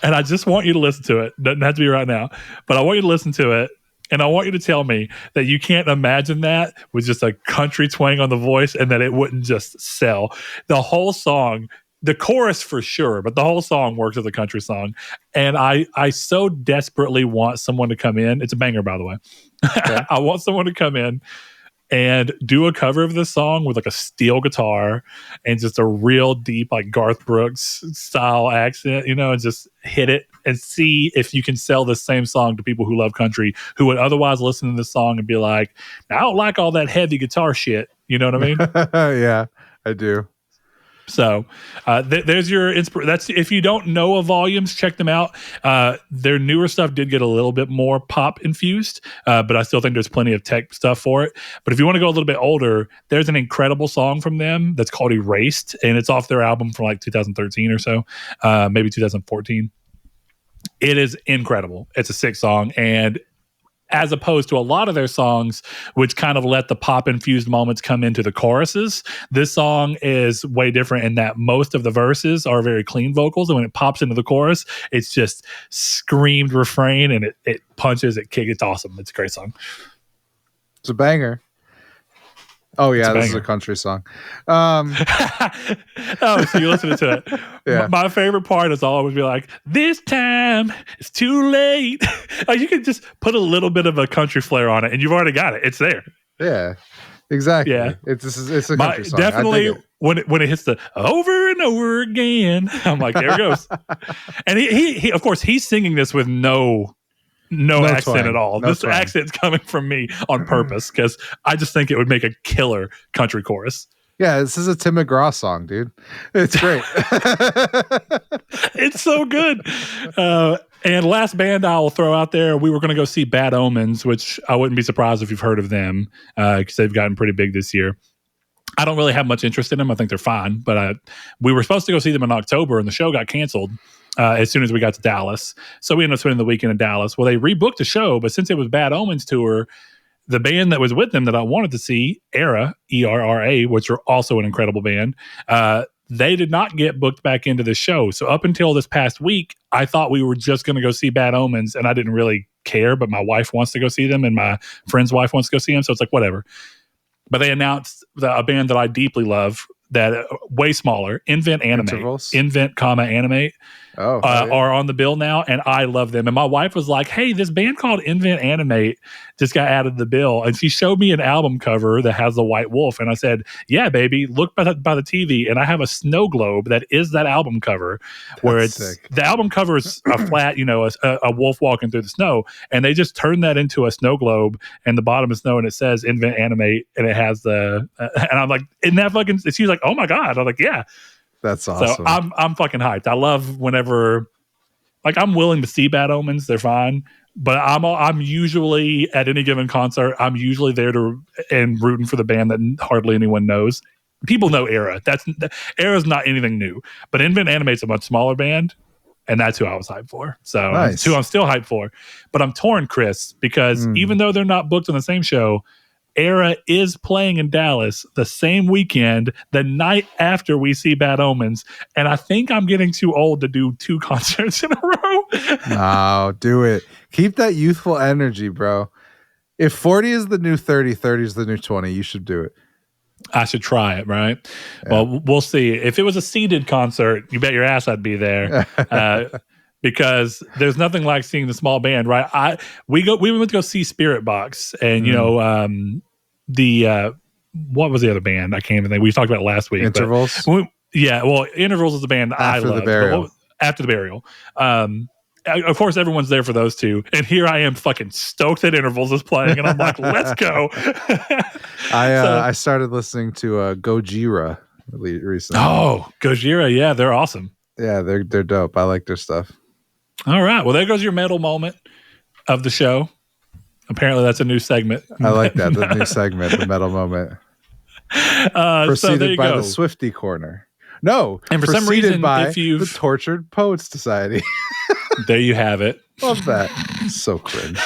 And I just want you to listen to it. Doesn't have to be right now, but I want you to listen to it. And I want you to tell me that you can't imagine that with just a country twang on the voice and that it wouldn't just sell. The whole song, the chorus for sure, but the whole song works as a country song. And I so desperately want someone to come in. It's a banger, by the way. Okay. I want someone to come in and do a cover of this song with like a steel guitar and just a real deep like Garth Brooks style accent, and just hit it and see if you can sell the same song to people who love country who would otherwise listen to this song and be like, I don't like all that heavy guitar shit. You know what I mean? Yeah, I do. So there's your inspiration. That's if you don't know of Volumes, check them out. Their newer stuff did get a little bit more pop infused, but I still think there's plenty of tech stuff for it. But if you want to go a little bit older, there's an incredible song from them that's called Erased, and it's off their album from like 2013 or so, maybe 2014. It is incredible. It's a sick song, and as opposed to a lot of their songs, which kind of let the pop-infused moments come into the choruses, this song is way different in that most of the verses are very clean vocals, and when it pops into the chorus, it's just screamed refrain, and it punches, it kicks. It's awesome. It's a great song. It's a banger. Oh, yeah, this is a country song. Oh, so you listen to it. Yeah. My favorite part is always be like, this time it's too late. You can just put a little bit of a country flair on it, and you've already got it. It's there. Yeah, exactly. Yeah. It's a country song. Definitely when it hits the over and over again, I'm like, there it goes. And he of course, he's singing this with no accent twang. At all. No this twang. Accent's coming from me on purpose because I just think it would make a killer country chorus. Yeah, this is a Tim McGraw song, dude. It's great. It's so good. And last band I'll throw out there, we were going to go see Bad Omens, which I wouldn't be surprised if you've heard of them because they've gotten pretty big this year. I don't really have much interest in them. I think they're fine, but we were supposed to go see them in October, and the show got canceled as soon as we got to Dallas. So we ended up spending the weekend in Dallas. Well, they rebooked the show, but since it was Bad Omens tour, the band that was with them that I wanted to see, Era, ERRA, which are also an incredible band, they did not get booked back into the show. So up until this past week, I thought we were just going to go see Bad Omens, and I didn't really care, but my wife wants to go see them, and my friend's wife wants to go see them, so it's like, whatever. But they announced a band that I deeply love, that way smaller, Invent Animate. Intervals? Invent, Animate are on the bill now, and I love them. And my wife was like, hey, this band called Invent Animate, just got added to the bill. And she showed me an album cover that has the white wolf. And I said, yeah, baby, look by the TV. And I have a snow globe that is that album cover where That's it's sick. the album cover is a flat, a wolf walking through the snow. And they just turned that into a snow globe and the bottom is snow and it says invent animate and it has and I'm like, isn't that fucking, she's like, oh my God. I'm like, yeah. That's awesome. So I'm fucking hyped. I love whenever, like, I'm willing to see Bad Omens. They're fine. But I'm usually at any given concert, I'm usually there and rooting for the band that hardly anyone knows. People know Era. Era's not anything new. But Invent Animate's a much smaller band, and that's who I was hyped for. So Nice. That's who I'm still hyped for. But I'm torn, Chris, because even though they're not booked on the same show, Era is playing in Dallas the same weekend, the night after we see Bad Omens. And I think I'm getting too old to do 2 concerts in a row. No, do it. Keep that youthful energy, bro. If 40 is the new 30, 30 is the new 20, you should do it. I should try it, right? Yeah. Well, we'll see. If it was a seated concert, you bet your ass I'd be there. Because there's nothing like seeing the small band, right? We went to go see Spirit Box, and what was the other band? I can't even think. We talked about it last week. Intervals. Intervals is the band I love. After the Burial. Of course, everyone's there for those two, and here I am, fucking stoked that Intervals is playing, and I'm like, let's go. I started listening to Gojira recently. Oh, Gojira, yeah, they're awesome. Yeah, they're dope. I like their stuff. All right, well, there goes your metal moment of the show. Apparently, that's a new segment. I like that, the new segment, the metal moment. Preceded by the Swifty Corner. No, and for some reason, by if you've the Tortured Poets Society. There you have it. Love that. So cringe.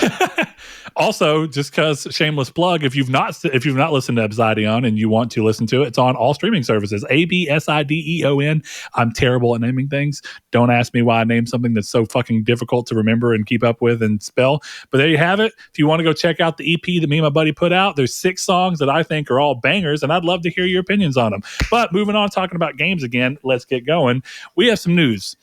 Also, just because shameless plug, if you've not listened to Absidion and you want to listen to it, it's on all streaming services. ABSIDEON. I'm terrible at naming things. Don't ask me why I named something that's so fucking difficult to remember and keep up with and spell. But there you have it. If you want to go check out the EP that me and my buddy put out, there's 6 songs that I think are all bangers, and I'd love to hear your opinions on them. But moving on, talking about games again, let's get going. We have some news.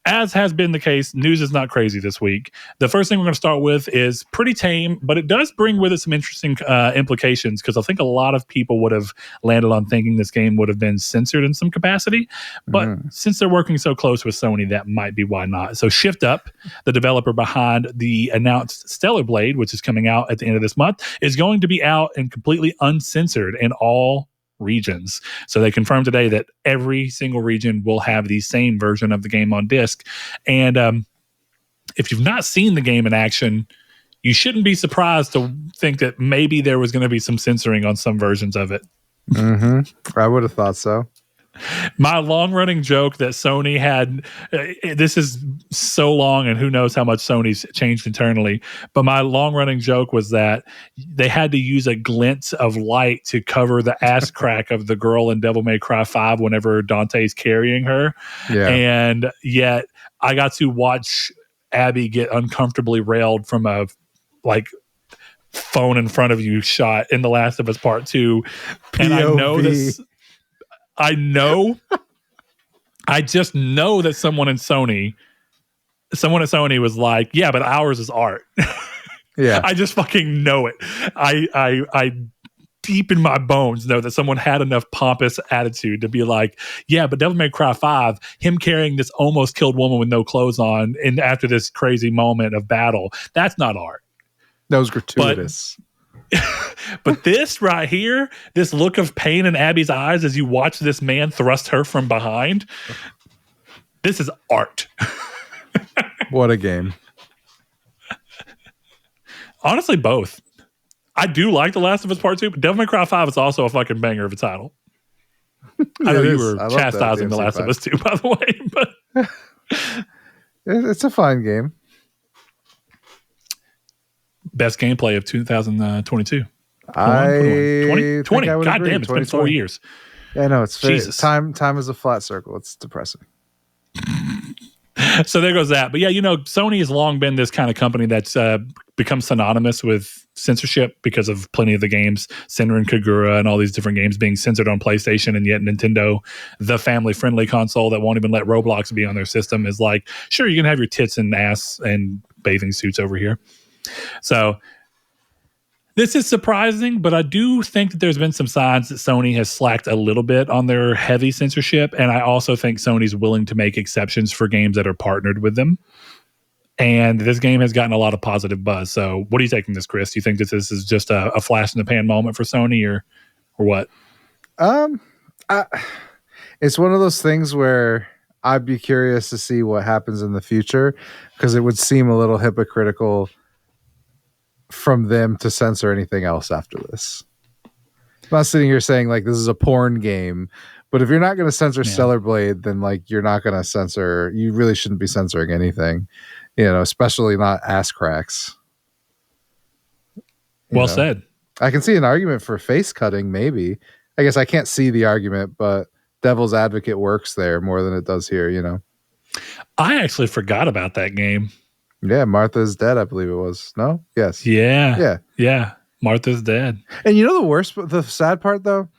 As has been the case, news is not crazy this week. The first thing we're going to start with is pretty tame, but it does bring with it some interesting implications, because I think a lot of people would have landed on thinking this game would have been censored in some capacity. But since they're working so close with Sony, that might be why not. So Shift Up, the developer behind the announced Stellar Blade, which is coming out at the end of this month, is going to be out and completely uncensored in all regions. So they confirmed today that every single region will have the same version of the game on disc. And if you've not seen the game in action, you shouldn't be surprised to think that maybe there was going to be some censoring on some versions of it. I would have thought so. My long-running joke that Sony had, this is so long and who knows how much Sony's changed internally, but my long-running joke was that they had to use a glint of light to cover the ass crack of the girl in Devil May Cry 5 whenever Dante's carrying her. Yeah. And yet I got to watch Abby get uncomfortably railed from a, phone in front of you shot in The Last of Us Part 2. And POV. I just know that someone at Sony was like, yeah, but ours is art. Yeah. I just fucking know it. I deep in my bones know that someone had enough pompous attitude to be like, yeah, but Devil May Cry 5, him carrying this almost killed woman with no clothes on and after this crazy moment of battle, that's not art. That was gratuitous. But this right here, this look of pain in Abby's eyes as you watch this man thrust her from behind, this is art. What a game. Honestly, both. I do like The Last of Us Part 2, but Devil May Cry 5 is also a fucking banger of a title. I know you were chastising The Last of Us 2, by the way, but it's a fine game. Best gameplay of 2022. 2020. God damn, it's been 4 years. Yeah, no, it's Jesus. Time is a flat circle. It's depressing. So there goes that. But yeah, Sony has long been this kind of company that's become synonymous with censorship because of plenty of the games, Senran Kagura and all these different games being censored on PlayStation, and yet Nintendo, the family-friendly console that won't even let Roblox be on their system, is like, sure, you can have your tits and ass and bathing suits over here. So This is surprising, but I do think that there's been some signs that Sony has slacked a little bit on their heavy censorship. And I also think Sony's willing to make exceptions for games that are partnered with them. And this game has gotten a lot of positive buzz. So what do you take from this, Chris? Do you think that this is just a flash in the pan moment for Sony or what? It's one of those things where I'd be curious to see what happens in the future, because it would seem a little hypocritical from them to censor anything else after this. I'm not sitting here saying like this is a porn game, but if you're not going to censor Stellar Blade, then like you're not going to censor. You really shouldn't be censoring anything, especially not ass cracks. Well said. I can see an argument for face cutting, maybe. I guess I can't see the argument, but devil's advocate works there more than it does here. I actually forgot about that game. Yeah, Martha's Dead, I believe it was. No? Yes. Yeah. Martha's Dead. And the sad part though,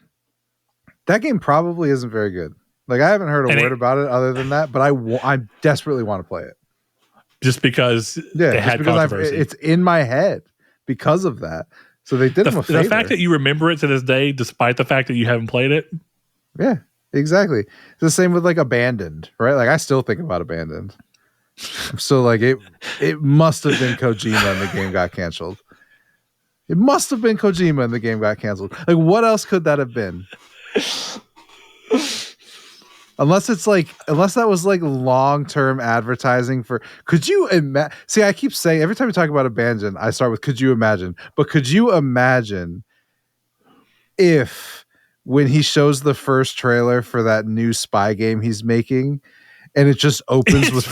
that game probably isn't very good. Like I haven't heard a word about it other than that, but I desperately want to play it. Just because it had controversy. It's in my head because of that. So they did him a favor. The fact that you remember it to this day, despite the fact that you haven't played it. Yeah, exactly. It's the same with like Abandoned, right? Like I still think about Abandoned. So like it must have been Kojima and the game got canceled. It must have been Kojima and the game got canceled. Like what else could that have been? Unless that was like long-term advertising for. Could you imagine? See, I keep saying every time we talk about Abandon, I start with "Could you imagine?" But could you imagine if when he shows the first trailer for that new spy game he's making, and it just opens with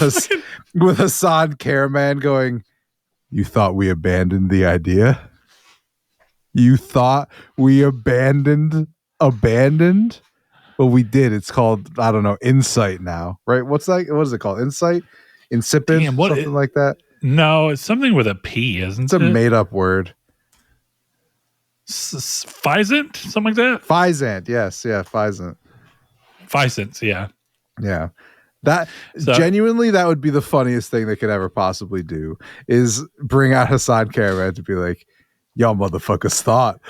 Hassan Karaman going, "You thought we abandoned the idea? You thought we abandoned? Well, we did. It's called, I don't know, Insight now, right? What is it called? Insight? Insipid? Damn, something like that? No, it's something with a P, isn't it? It's a made-up word. Physant? Something like that? Physant, yes. Yeah, Physant. Physant, yeah. Yeah. Genuinely, that would be the funniest thing they could ever possibly do, is bring out Hassan Karaman to be like, y'all motherfuckers thought.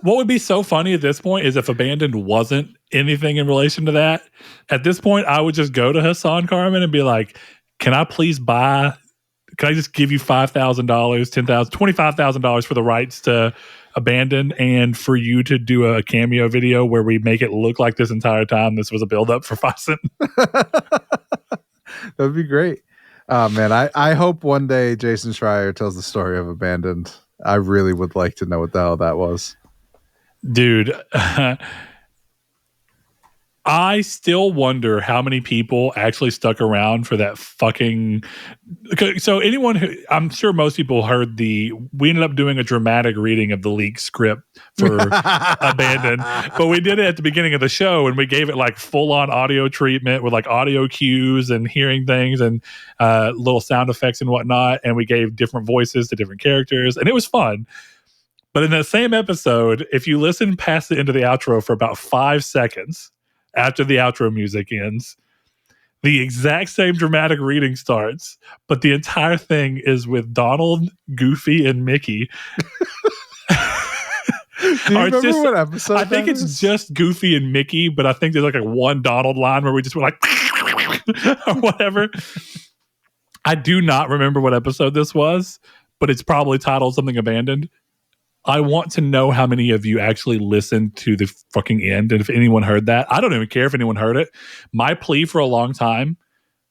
What would be so funny at this point is if Abandoned wasn't anything in relation to that. At this point, I would just go to Hassan Karaman and be like, can I just give you $5,000, $10,000, $25,000 for the rights to Abandon and for you to do a cameo video where we make it look like this entire time this was a build-up for Physant? That would be great. Oh, man, I hope one day Jason Schreier tells the story of Abandoned. I really would like to know what the hell that was. Dude, I still wonder how many people actually stuck around for that fucking... So I'm sure most people heard we ended up doing a dramatic reading of the leaked script for Abandoned, but we did it at the beginning of the show and we gave it like full-on audio treatment with like audio cues and hearing things and little sound effects and whatnot, and we gave different voices to different characters, and it was fun. But in that same episode, if you listen past the end of the outro for about 5 seconds after the outro music ends, the exact same dramatic reading starts, but the entire thing is with Donald, Goofy, and Mickey. Do you remember what episode I think it's just Goofy and Mickey, but I think there's like a one Donald line where we just went like or whatever. I do not remember what episode this was, but it's probably titled something Abandoned. I want to know how many of you actually listened to the fucking end, and if anyone heard that. I don't even care if anyone heard it. My plea for a long time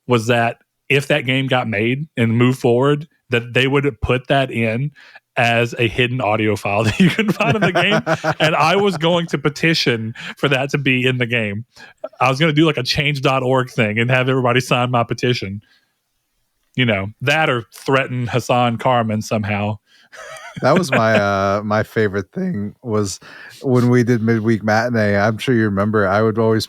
was that if that game got made and moved forward, that they would put that in as a hidden audio file that you can find in the game. And I was going to petition for that to be in the game. I was going to do like a change.org thing and have everybody sign my petition. That or threaten Hassan Karaman somehow. That was my favorite thing was when we did midweek matinee. I'm sure you remember. I would always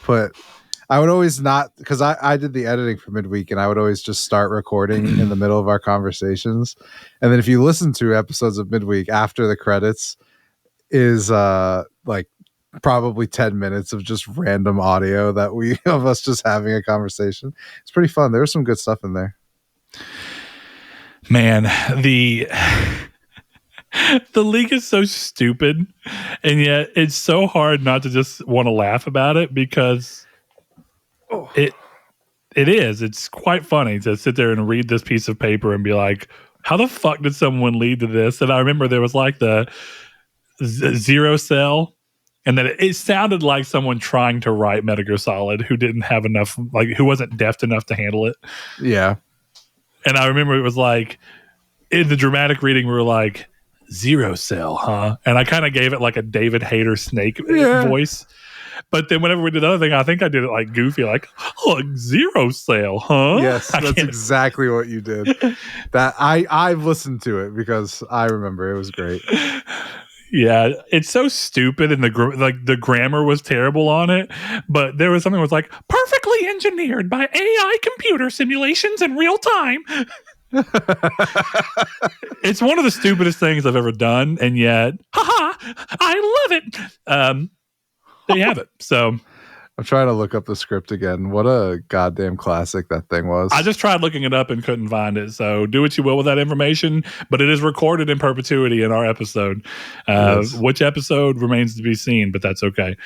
not, because I did the editing for midweek, and I would always just start recording in the middle of our conversations. And then if you listen to episodes of midweek, after the credits is like probably 10 minutes of just random audio of us just having a conversation. It's pretty fun. There was some good stuff in there. Man, The leak is so stupid, and yet it's so hard not to just want to laugh about it because it is. It's quite funny to sit there and read this piece of paper and be like, how the fuck did someone lead to this? And I remember there was like the zero cell, and then it sounded like someone trying to write Metal Gear Solid who didn't have enough, like who wasn't deft enough to handle it. Yeah. And I remember it was like, in the dramatic reading, we were like, zero cell, huh? And I kind of gave it like a David Hayter Snake voice. But then whenever we did the other thing, I think I did it like goofy, like, oh, zero cell, huh? Yes, that's exactly what you did. That I've listened to it because I remember it was great. Yeah, it's so stupid, and the grammar was terrible on it. But there was something that was like perfectly engineered by AI computer simulations in real time. It's one of the stupidest things I've ever done, and yet, haha, I love it. There you have it. So I'm trying to look up the script again. What a goddamn classic that thing was. I just tried looking it up and couldn't find it. So do what you will with that information, but it is recorded in perpetuity in our episode. Which episode remains to be seen, but that's okay.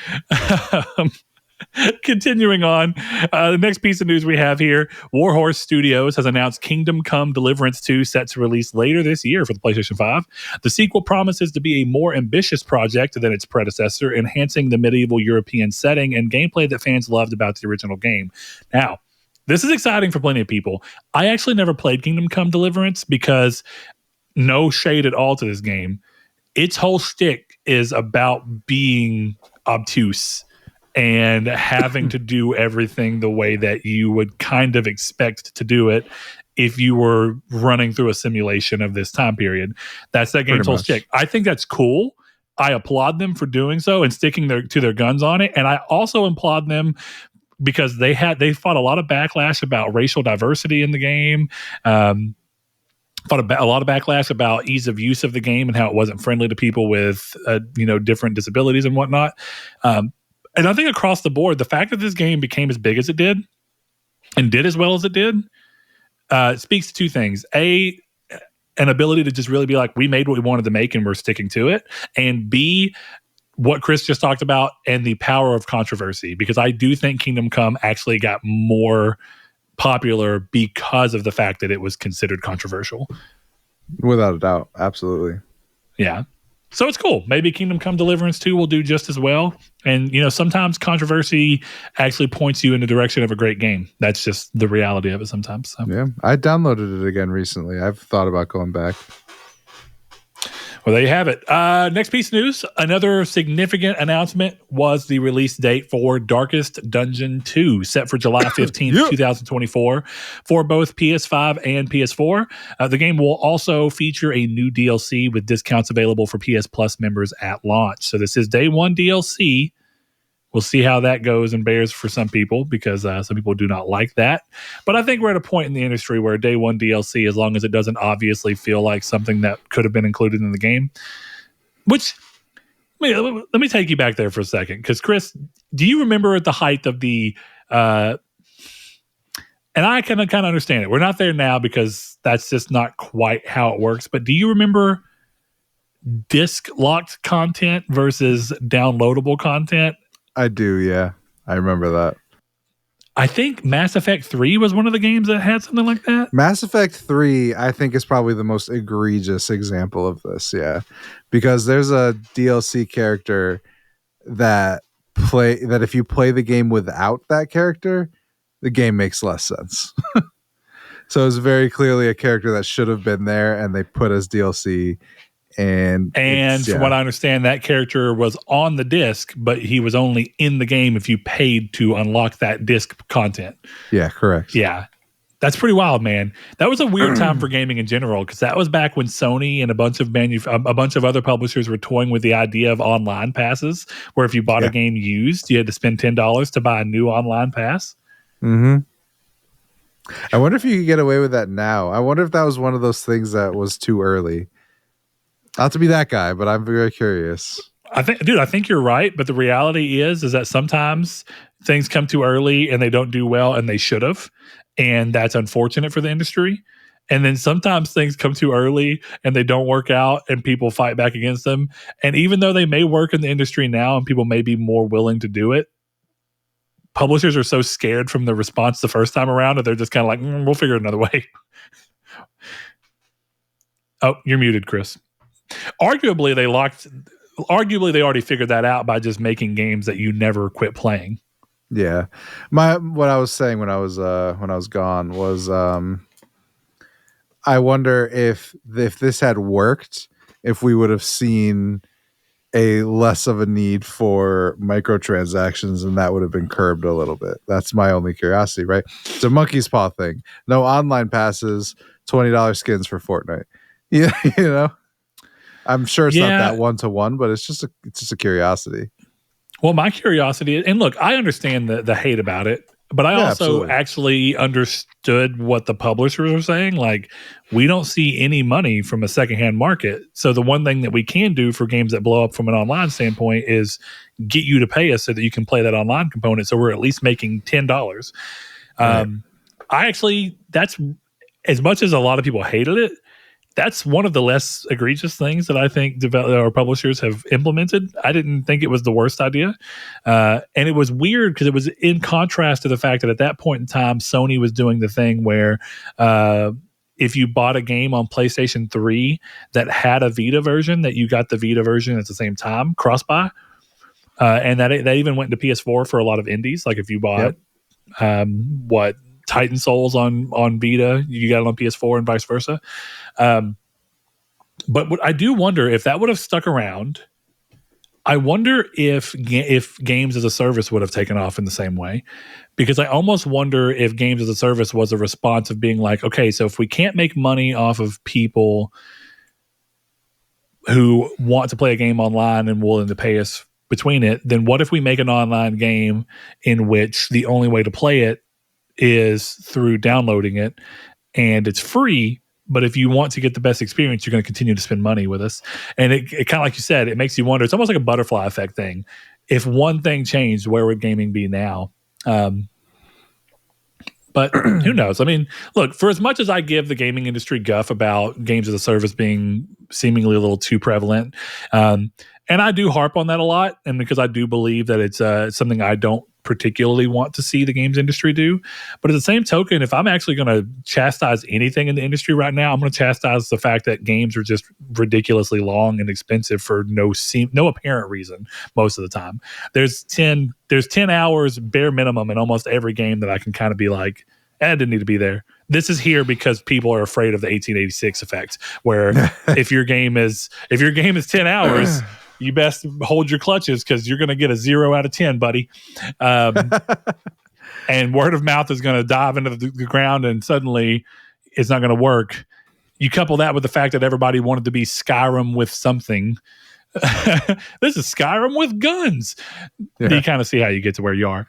Continuing on, the next piece of news we have here, Warhorse Studios has announced Kingdom Come Deliverance 2 set to release later this year for the PlayStation 5. The sequel promises to be a more ambitious project than its predecessor, enhancing the medieval European setting and gameplay that fans loved about the original game. Now, this is exciting for plenty of people. I actually never played Kingdom Come Deliverance because, no shade at all to this game, its whole shtick is about being obtuse and having to do everything the way that you would kind of expect to do it if you were running through a simulation of this time period. That's that game's whole shtick. I think that's cool. I applaud them for doing so and sticking to their guns on it. And I also applaud them because they fought a lot of backlash about racial diversity in the game. Fought a lot of backlash about ease of use of the game and how it wasn't friendly to people with different disabilities and whatnot. And I think across the board, the fact that this game became as big as it did and did as well as it did speaks to two things. A, an ability to just really be like, we made what we wanted to make and we're sticking to it. And B, what Chris just talked about and the power of controversy. Because I do think Kingdom Come actually got more popular because of the fact that it was considered controversial. Without a doubt. Absolutely. Yeah. So it's cool. Maybe Kingdom Come Deliverance 2 will do just as well. And, sometimes controversy actually points you in the direction of a great game. That's just the reality of it sometimes. So. Yeah. I downloaded it again recently. I've thought about going back. Well, there you have it. Next piece of news. Another significant announcement was the release date for Darkest Dungeon 2, set for July 15th, 2024, for both PS5 and PS4. The game will also feature a new DLC with discounts available for PS Plus members at launch. So this is day one DLC. We'll see how that goes and bears for some people because some people do not like that. But I think we're at a point in the industry where day one DLC, as long as it doesn't obviously feel like something that could have been included in the game, which, let me take you back there for a second. Because Chris, do you remember at the height of the, and I kind of understand it. We're not there now because that's just not quite how it works. But do you remember disc locked content versus downloadable content? I do, yeah. I remember that. I think Mass Effect 3 was one of the games that had something like that. Mass Effect 3, I think, is probably the most egregious example of this, yeah. Because there's a DLC character that if you play the game without that character, the game makes less sense. So it's very clearly a character that should have been there, and they put as DLC. And from what I understand, that character was on the disc, but he was only in the game if you paid to unlock that disc content. Yeah, correct. Yeah. That's pretty wild, man. That was a weird time for gaming in general, because that was back when Sony and a bunch of other publishers were toying with the idea of online passes, where if you bought a game used, you had to spend $10 to buy a new online pass. Mm-hmm. I wonder if you could get away with that now. I wonder if that was one of those things that was too early. Not to be that guy, but I'm very curious. I think you're right. But the reality is that sometimes things come too early and they don't do well, and they should have. And that's unfortunate for the industry. And then sometimes things come too early and they don't work out and people fight back against them. And even though they may work in the industry now and people may be more willing to do it, publishers are so scared from the response the first time around that they're just kind of like, we'll figure it another way. Oh, you're muted, Chris. Arguably, they already figured that out by just making games that you never quit playing. Yeah. What I was saying when I was gone was I wonder if this had worked, if we would have seen a less of a need for microtransactions, and that would have been curbed a little bit. That's my only curiosity, right? It's a monkey's paw thing. No online passes, $20 skins for Fortnite. Yeah, you know. I'm sure it's not that 1-to-1, but it's just a curiosity. Well, my curiosity, and look, I understand the hate about it, but I also actually understood what the publishers are saying. Like, we don't see any money from a secondhand market. So the one thing that we can do for games that blow up from an online standpoint is get you to pay us so that you can play that online component. So we're at least making $10. Right. That's as much as a lot of people hated it. That's one of the less egregious things that I think our publishers have implemented. I didn't think it was the worst idea. And it was weird because it was in contrast to the fact that at that point in time, Sony was doing the thing where if you bought a game on PlayStation 3 that had a Vita version, that you got the Vita version at the same time, cross-buy. And that even went to PS4 for a lot of indies. Like if you bought, Titan Souls on Vita, you got it on PS4 and vice versa. But what I do wonder if that would have stuck around. I wonder if games as a service would have taken off in the same way, because I almost wonder if games as a service was a response of being like, okay, so if we can't make money off of people who want to play a game online and willing to pay us between it, then what if we make an online game in which the only way to play it is through downloading it and it's free, but if you want to get the best experience, you're going to continue to spend money with us. And it kind of, like you said, it makes you wonder. It's almost like a butterfly effect thing. If one thing changed, where would gaming be now? But who knows? I mean, look, for as much as I give the gaming industry guff about games as a service being seemingly a little too prevalent, and I do harp on that a lot, and because I do believe that it's something I don't particularly want to see the games industry do. But at the same token, if I'm actually going to chastise anything in the industry right now, I'm going to chastise the fact that games are just ridiculously long and expensive for no apparent reason most of the time. There's 10 hours bare minimum in almost every game that I can kind of be like, it didn't need to be there. This is here because people are afraid of the 1886 effect, where if your game is 10 hours, you best hold your clutches because you're going to get a 0 out of 10, buddy. And word of mouth is going to dive into the ground, and suddenly it's not going to work. You couple that with the fact that everybody wanted to be Skyrim with something. This is Skyrim with guns. Yeah. You kind of see how you get to where you are.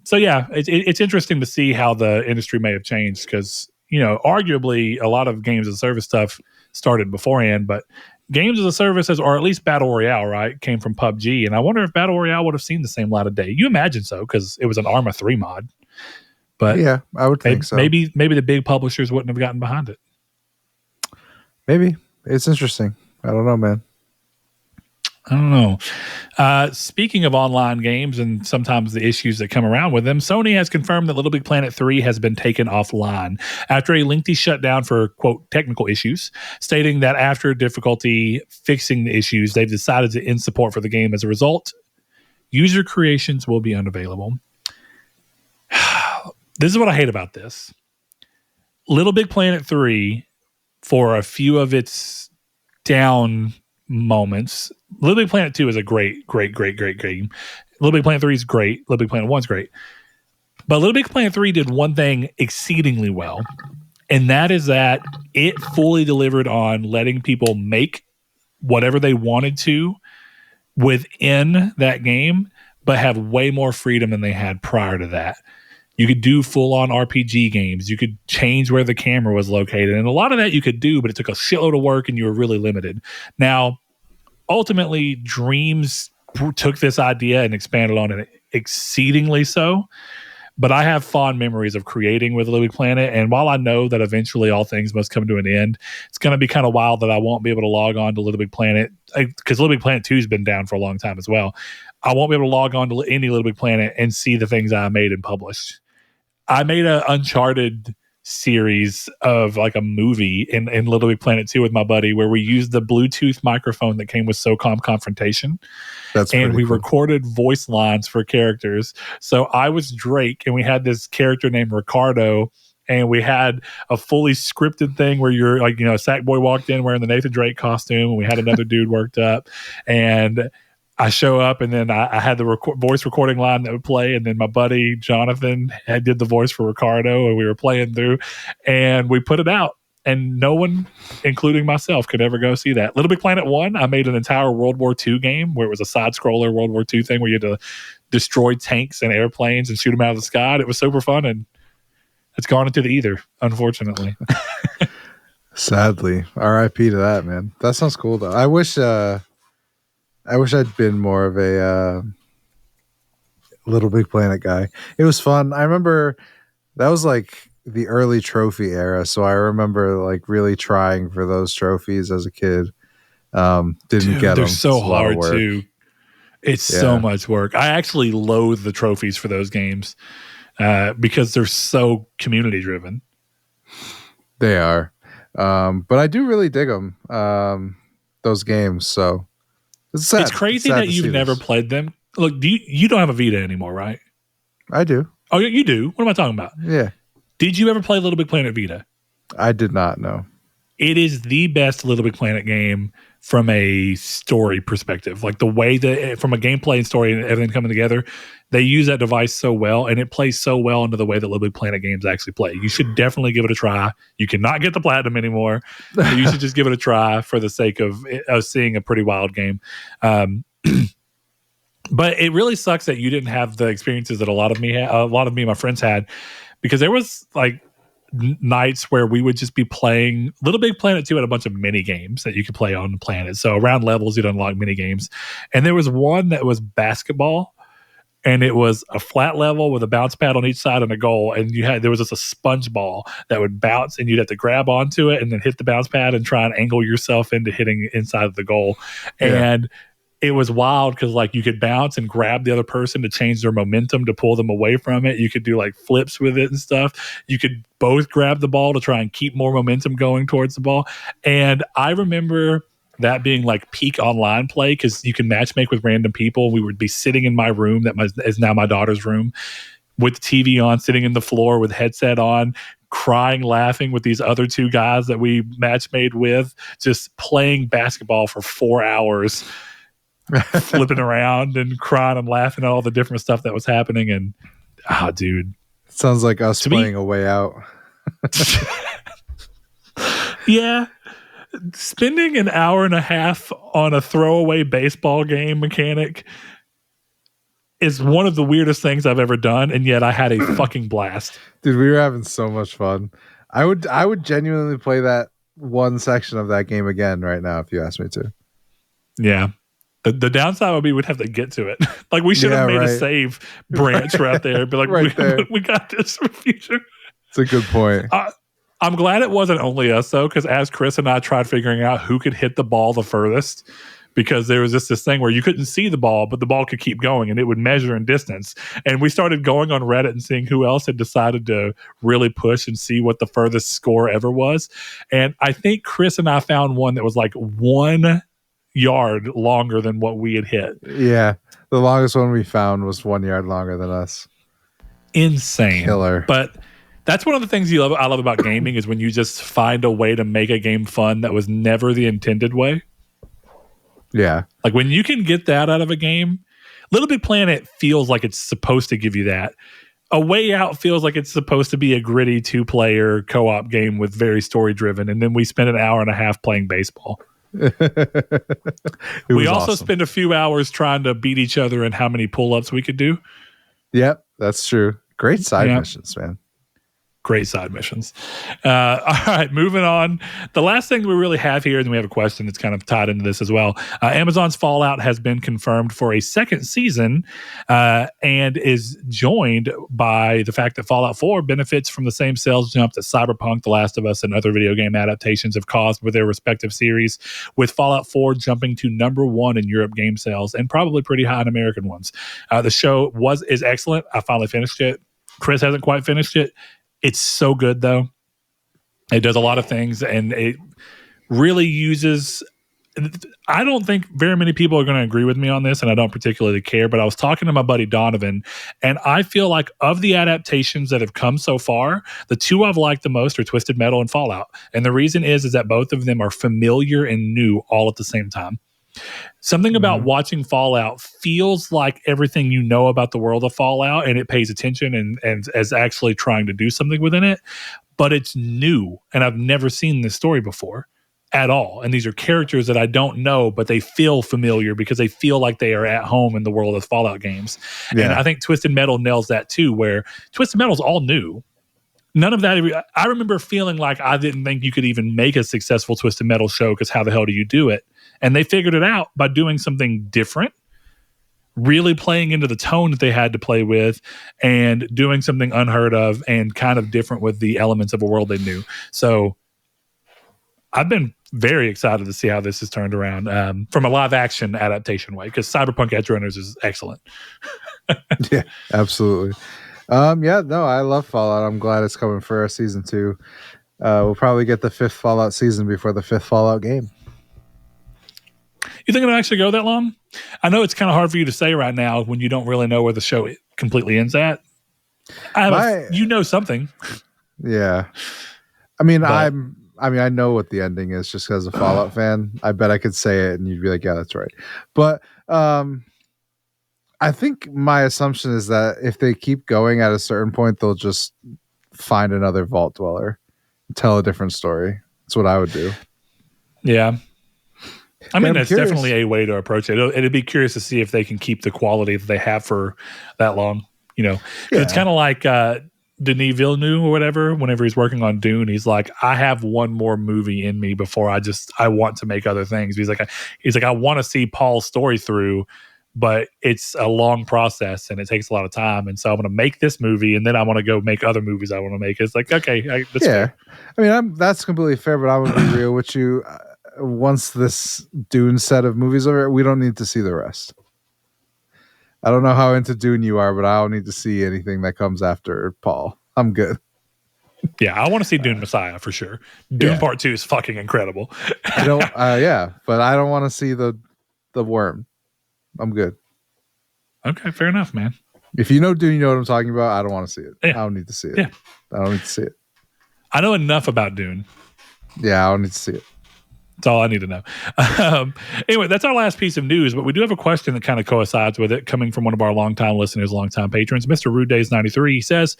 So yeah, it's interesting to see how the industry may have changed because, arguably a lot of games as a service stuff started beforehand, but games as a service, or at least Battle Royale, right, came from PUBG. And I wonder if Battle Royale would have seen the same light of day. You imagine so, because it was an Arma 3 mod. But yeah, I would think so. Maybe the big publishers wouldn't have gotten behind it. Maybe. It's interesting. I don't know, man. I don't know. Speaking of online games and sometimes the issues that come around with them, Sony has confirmed that LittleBigPlanet 3 has been taken offline after a lengthy shutdown for, quote, technical issues, stating that after difficulty fixing the issues, they've decided to end support for the game. As a result, user creations will be unavailable. This is what I hate about this. LittleBigPlanet 3, for a few of its down moments, LittleBigPlanet 2 is a great game. LittleBigPlanet 3 is great. LittleBigPlanet 1 is great. But LittleBigPlanet 3 did one thing exceedingly well, and that is that it fully delivered on letting people make whatever they wanted to within that game, but have way more freedom than they had prior to that. You could do full-on RPG games. You could change where the camera was located. And a lot of that you could do, but it took a shitload of work and you were really limited. Now, ultimately, Dreams took this idea and expanded on it exceedingly so. But I have fond memories of creating with LittleBigPlanet, and while I know that eventually all things must come to an end, it's going to be kind of wild that I won't be able to log on to LittleBigPlanet, because LittleBigPlanet 2 has been down for a long time as well. I won't be able to log on to any LittleBigPlanet and see the things I made and published. I made an Uncharted series of like a movie in LittleBigPlanet 2 with my buddy, where we used the Bluetooth microphone that came with SOCOM Confrontation. And we recorded voice lines for characters. So I was Drake, and we had this character named Ricardo, and we had a fully scripted thing where you're like, a Sackboy walked in wearing the Nathan Drake costume, and we had another dude worked up, and I show up, and then I had the voice recording line that would play, and then my buddy Jonathan did the voice for Ricardo, and we were playing through, and we put it out, and no one, including myself, could ever go see that. LittleBigPlanet 1, I made an entire World War II game where it was a side-scroller World War II thing where you had to destroy tanks and airplanes and shoot them out of the sky. It was super fun, and it's gone into the ether, unfortunately. Sadly, R.I.P. to that, man. That sounds cool, though. I wish I'd been more of a LittleBigPlanet guy. It was fun. I remember that was like the early trophy era, so I remember like really trying for those trophies as a kid. Didn't get them. They're so hard too. It's so much work. I actually loathe the trophies for those games because they're so community driven. They are, but I do really dig them. Those games, so. It's crazy that you've never played them. Look, you don't have a Vita anymore, right? I do. Oh, you do? What am I talking about? Yeah. Did you ever play LittleBigPlanet Vita? I did not, no. It is the best LittleBigPlanet game from a story perspective. Like the way that, from a gameplay and story and everything coming together, they use that device so well, and it plays so well into the way that LittleBigPlanet games actually play. You should definitely give it a try. You cannot get the platinum anymore. So you should just give it a try for the sake of seeing a pretty wild game. But it really sucks that you didn't have the experiences that a lot of me and my friends had, because there was like nights where we would just be playing LittleBigPlanet 2 had a bunch of mini games that you could play on the planet. So around levels, you'd unlock mini games. And there was one that was basketball, and it was a flat level with a bounce pad on each side and a goal. And there was just a sponge ball that would bounce, and you'd have to grab onto it and then hit the bounce pad and try and angle yourself into hitting inside of the goal. Yeah. And it was wild because like you could bounce and grab the other person to change their momentum to pull them away from it. You could do like flips with it and stuff. You could both grab the ball to try and keep more momentum going towards the ball. And I remember that being like peak online play because you can matchmake with random people. We would be sitting in my room that is now my daughter's room with the TV on, sitting in the floor with headset on, crying, laughing with these other two guys that we match made with, just playing basketball for 4 hours. Flipping around and crying and laughing at all the different stuff that was happening. And dude, sounds like us playing A Way Out. Yeah, spending an hour and a half on a throwaway baseball game mechanic is one of the weirdest things I've ever done, and yet I had a fucking blast. Dude, we were having so much fun. I would genuinely play that one section of that game again right now if you asked me to. Yeah. The downside would be we'd have to get to it. Like we should have made a save branch right there. Be like, we got this for future. It's a good point. I'm glad it wasn't only us though, because as Chris and I tried figuring out who could hit the ball the furthest, because there was just this thing where you couldn't see the ball, but the ball could keep going and it would measure in distance. And we started going on Reddit and seeing who else had decided to really push and see what the furthest score ever was. And I think Chris and I found one that was like 1 yard longer than what we had hit. Yeah, the longest one we found was 1 yard longer than us. Insane. Killer. But that's one of the things I love about gaming is when you just find a way to make a game fun that was never the intended way. Yeah. Like when you can get that out of a game, LittleBigPlanet feels like it's supposed to give you that. A Way Out feels like it's supposed to be a gritty 2-player co-op game with very story driven, and then we spent an hour and a half playing baseball. We also spend a few hours trying to beat each other in how many pull-ups we could do. Yep, that's true. Great side missions, man. Great side missions. All right, moving on. The last thing we really have here, and we have a question that's kind of tied into this as well. Amazon's Fallout has been confirmed for a second season and is joined by the fact that Fallout 4 benefits from the same sales jump that Cyberpunk, The Last of Us, and other video game adaptations have caused with their respective series, with Fallout 4 jumping to number 1 in Europe game sales and probably pretty high in American ones. The show is excellent. I finally finished it. Chris hasn't quite finished it. It's so good, though. It does a lot of things, and it really uses... I don't think very many people are going to agree with me on this, and I don't particularly care, but I was talking to my buddy Donovan, and I feel like of the adaptations that have come so far, the two I've liked the most are Twisted Metal and Fallout. And the reason is that both of them are familiar and new all at the same time. Something about watching Fallout feels like everything you know about the world of Fallout, and it pays attention and is actually trying to do something within it, but it's new, and I've never seen this story before at all. And these are characters that I don't know, but they feel familiar because they feel like they are at home in the world of Fallout games. Yeah. And I think Twisted Metal nails that too, where Twisted Metal is all new. None of that. I remember feeling like I didn't think you could even make a successful Twisted Metal show because how the hell do you do it? And they figured it out by doing something different, really playing into the tone that they had to play with and doing something unheard of and kind of different with the elements of a world they knew. So I've been very excited to see how this is turned around from a live action adaptation way, because Cyberpunk Edge Runners is excellent. Yeah, absolutely. I love Fallout. I'm glad it's coming for a season 2. We'll probably get the 5th Fallout season before the 5th Fallout game. You think it'll actually go that long? I know it's kind of hard for you to say right now when you don't really know where the show completely ends at. You know something. Yeah. I mean, I know what the ending is just as a Fallout fan. I bet I could say it and you'd be like, yeah, that's right. But I think my assumption is that if they keep going at a certain point, they'll just find another vault dweller, tell a different story. That's what I would do. Yeah. I mean, that's definitely a way to approach it. It'd be curious to see if they can keep the quality that they have for that long. You know, it's kind of like Denis Villeneuve or whatever. Whenever he's working on Dune, he's like, I have one more movie in me before I want to make other things. He's like, I want to see Paul's story through, but it's a long process and it takes a lot of time. And so I'm going to make this movie, and then I want to go make other movies I want to make. It's like, okay, that's fair. I mean, that's completely fair, but I'm going to be real with you. Once this Dune set of movies over, we don't need to see the rest. I don't know how into Dune you are, but I don't need to see anything that comes after Paul. I'm good. Yeah, I want to see Dune Messiah for sure. Dune Part 2 is fucking incredible. But I don't want to see the worm. I'm good. Okay, fair enough, man. If you know Dune, you know what I'm talking about. I don't want to see it. Yeah. I don't need to see it. Yeah. I don't need to see it. I know enough about Dune. Yeah, I don't need to see it. That's all I need to know. Anyway, that's our last piece of news, but we do have a question that kind of coincides with it, coming from one of our longtime listeners, longtime patrons, Mr. Rude Days 93. He says,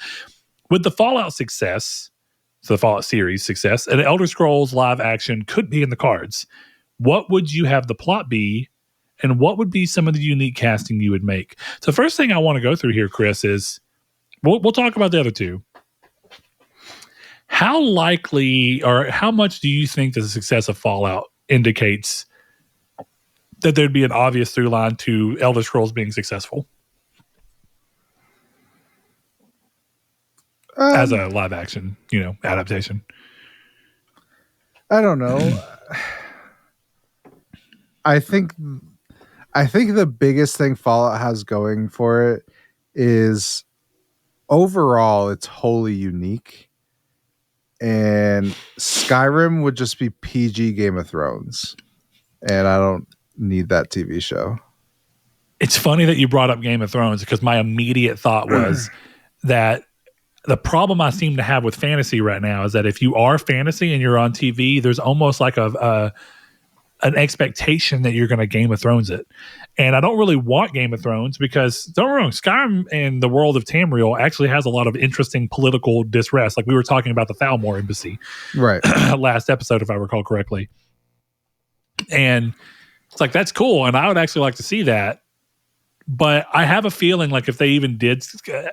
with the Fallout success, so the Fallout series success, an Elder Scrolls live action could be in the cards. What would you have the plot be, and what would be some of the unique casting you would make? So first thing I want to go through here, Chris, is we'll talk about the other two. How likely or how much do you think that the success of Fallout indicates that there'd be an obvious through line to Elder Scrolls being successful as a live action, adaptation? I don't know. I think the biggest thing Fallout has going for it is overall it's wholly unique. And Skyrim would just be PG Game of Thrones. And I don't need that TV show. It's funny that you brought up Game of Thrones, because my immediate thought was that the problem I seem to have with fantasy right now is that if you are fantasy and you're on TV, there's almost like an expectation that you're going to Game of Thrones it. And I don't really want Game of Thrones because, don't get me wrong, Skyrim and the world of Tamriel actually has a lot of interesting political disrest. Like we were talking about the Thalmor Embassy right last episode, if I recall correctly. And it's like, that's cool. And I would actually like to see that. But I have a feeling like if they even did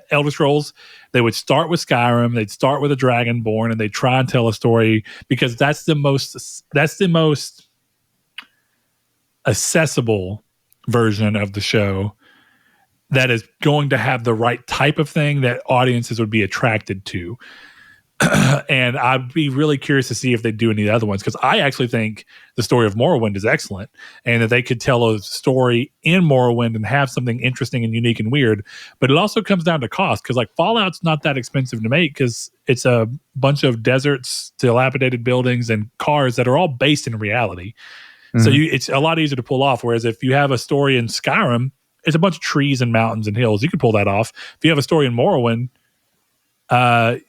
Elder Scrolls, they would start with Skyrim, they'd start with a Dragonborn, and they try and tell a story because that's the most accessible version of the show that is going to have the right type of thing that audiences would be attracted to. And I'd be really curious to see if they do any other ones, because I actually think the story of Morrowind is excellent, and that they could tell a story in Morrowind and have something interesting and unique and weird. But it also comes down to cost, because like Fallout's not that expensive to make because it's a bunch of deserts, dilapidated buildings, and cars that are all based in reality. So it's a lot easier to pull off. Whereas if you have a story in Skyrim, it's a bunch of trees and mountains and hills. You can pull that off. If you have a story in Morrowind,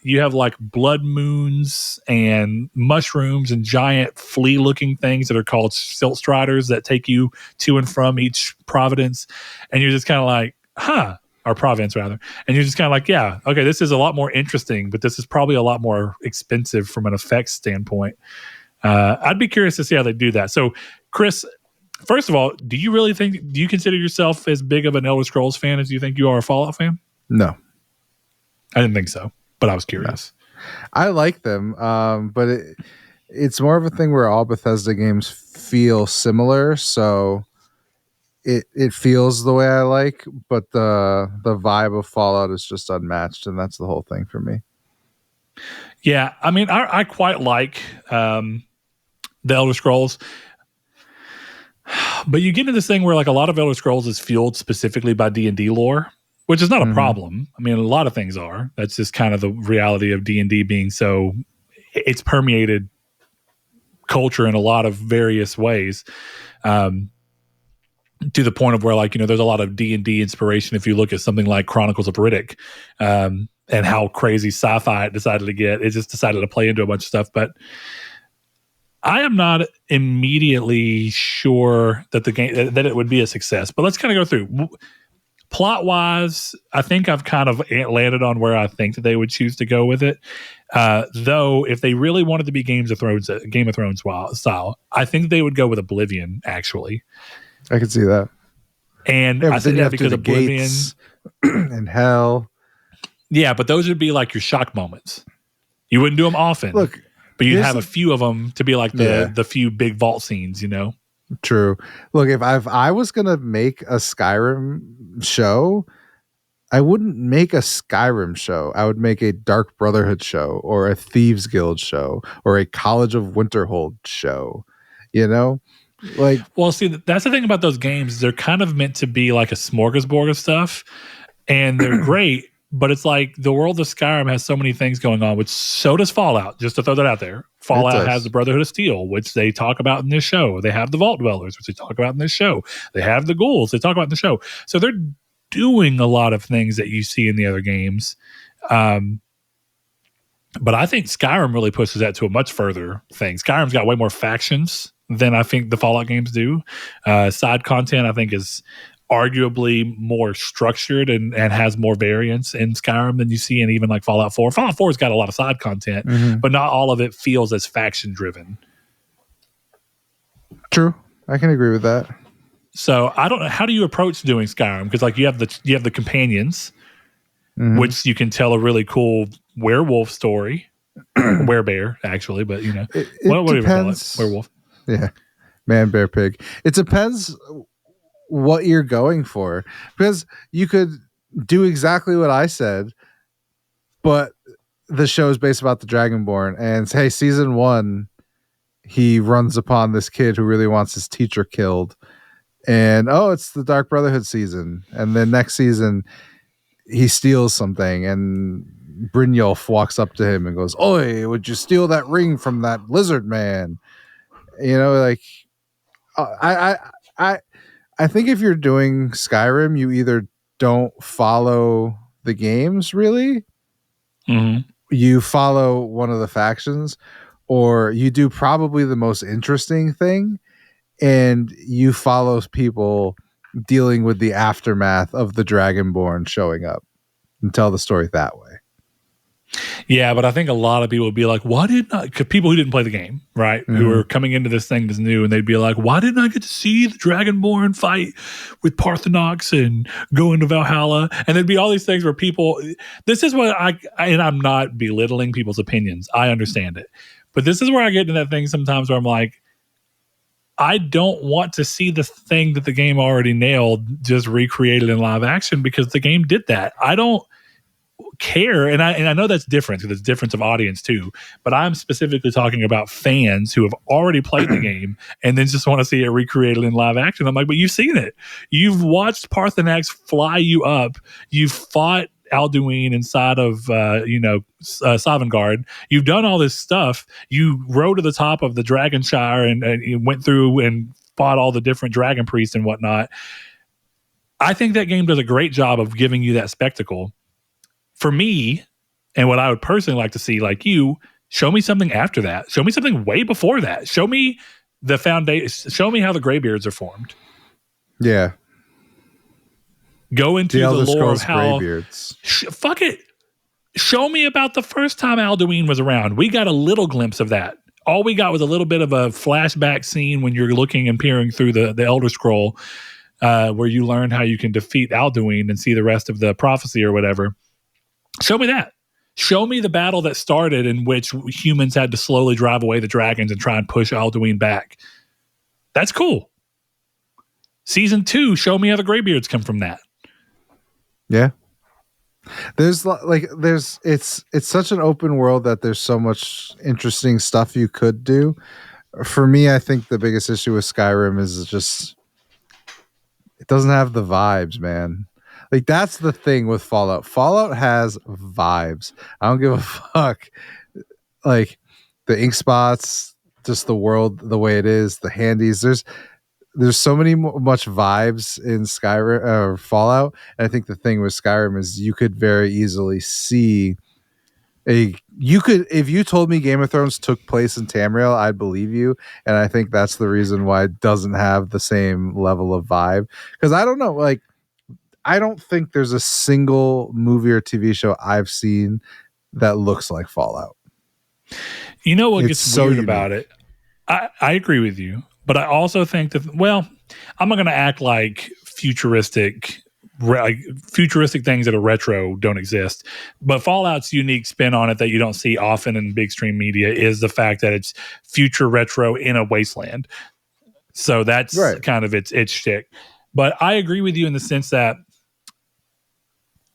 you have like blood moons and mushrooms and giant flea-looking things that are called silt striders that take you to and from each providence. And you're just kind of like, or province rather. And you're just kind of like, yeah, okay, this is a lot more interesting, but this is probably a lot more expensive from an effects standpoint. I'd be curious to see how they do that. So, Chris, first of all, do you consider yourself as big of an Elder Scrolls fan as you think you are a Fallout fan? No. I didn't think so, but I was curious. No. I like them, but it's more of a thing where all Bethesda games feel similar, so it feels the way I like, but the vibe of Fallout is just unmatched, and that's the whole thing for me. Yeah, I mean, I quite like the Elder Scrolls, but you get into this thing where like a lot of Elder Scrolls is fueled specifically by D&D lore, which is not a problem. I mean, a lot of things are. That's just kind of the reality of D&D being so, it's permeated culture in a lot of various ways, to the point of where like, there's a lot of D&D inspiration if you look at something like Chronicles of Riddick, and how crazy sci-fi it decided to get. It just decided to play into a bunch of stuff. But I am not immediately sure that the game that it would be a success. But let's kind of go through. Plot wise, I think I've kind of landed on where I think that they would choose to go with it. Though, if they really wanted to be Game of Thrones style, I think they would go with Oblivion. Actually, I could see that, and I say that because Oblivion and Hell. Yeah, but those would be like your shock moments. You wouldn't do them often. Look, but you'd have a few of them to be like the few big vault scenes, True. Look, if I was going to make a Skyrim show, I wouldn't make a Skyrim show. I would make a Dark Brotherhood show, or a Thieves Guild show, or a College of Winterhold show. Like, well, see, that's the thing about those games. They're kind of meant to be like a smorgasbord of stuff, and they're great. But it's like the world of Skyrim has so many things going on, which so does Fallout, just to throw that out there. Fallout has the Brotherhood of Steel, which they talk about in this show. They have the Vault Dwellers, which they talk about in this show. They have the ghouls they talk about in the show. So they're doing a lot of things that you see in the other games. But I think Skyrim really pushes that to a much further thing. Skyrim's got way more factions than I think the Fallout games do. Side content, I think, is arguably more structured and has more variance in Skyrim than you see in even like Fallout 4. Fallout 4's got a lot of side content, but not all of it feels as faction driven. True. I can agree with that. So I don't know, how do you approach doing Skyrim? Because like you have the companions, which you can tell a really cool werewolf story. Werebear, actually, but what do you call it? Werewolf. Yeah. Man, bear, pig. It depends what you're going for, because you could do exactly what I said, but the show is based about the Dragonborn, and hey, season 1 he runs upon this kid who really wants his teacher killed, and it's the Dark Brotherhood season, and then next season he steals something, and Brynjolf walks up to him and goes, "Oi, would you steal that ring from that lizard man?" Like I think if you're doing Skyrim, you either don't follow the games really, you follow one of the factions, or you do probably the most interesting thing, and you follow people dealing with the aftermath of the Dragonborn showing up and tell the story that way. Yeah, but I think a lot of people would be like, why didn't I? Because people who didn't play the game, right? Who are coming into this thing that's new, and they'd be like, why didn't I get to see the Dragonborn fight with Parthenox and go into Valhalla? And there'd be all these things where people, this is what and I'm not belittling people's opinions. I understand it. But this is where I get into that thing sometimes where I'm like, I don't want to see the thing that the game already nailed just recreated in live action because the game did that. I don't care, and I know that's different because it's difference of audience too, but I'm specifically talking about fans who have already played the game and then just want to see it recreated in live action. I'm like, but you've seen it. You've watched Parthenax fly you up. You've fought Alduin inside of Sovngarde. You've done all this stuff. You rode to the top of the Dragonshire and you went through and fought all the different dragon priests and whatnot. I think that game does a great job of giving you that spectacle. For me, and what I would personally like to see, like you, show me something after that. Show me something way before that. Show me the foundation. Show me how the Greybeards are formed. Yeah. Go into the lore of how. Greybeards. Fuck it. Show me about the first time Alduin was around. We got a little glimpse of that. All we got was a little bit of a flashback scene when you're looking and peering through the Elder Scroll, where you learn how you can defeat Alduin and see the rest of the prophecy or whatever. Show me that. Show me the battle that started in which humans had to slowly drive away the dragons and try and push Alduin back. That's cool. Season 2, show me how the Greybeards come from that. Yeah. It's such an open world that there's so much interesting stuff you could do. For me, I think the biggest issue with Skyrim is just it doesn't have the vibes, man. Like, that's the thing with Fallout. Fallout has vibes. I don't give a fuck. Like, the ink spots, just the world, the way it is, the handies. There's so much vibes in Skyrim or Fallout. And I think the thing with Skyrim is you could very easily see if you told me Game of Thrones took place in Tamriel, I'd believe you. And I think that's the reason why it doesn't have the same level of vibe. Because I don't know, like, I don't think there's a single movie or TV show I've seen that looks like Fallout. You know what gets so weird about it? I agree with you, but I also think that, well, I'm not going to act like futuristic things that are retro don't exist. But Fallout's unique spin on it that you don't see often in big stream media is the fact that it's future retro in a wasteland. So that's kind of its shtick. But I agree with you in the sense that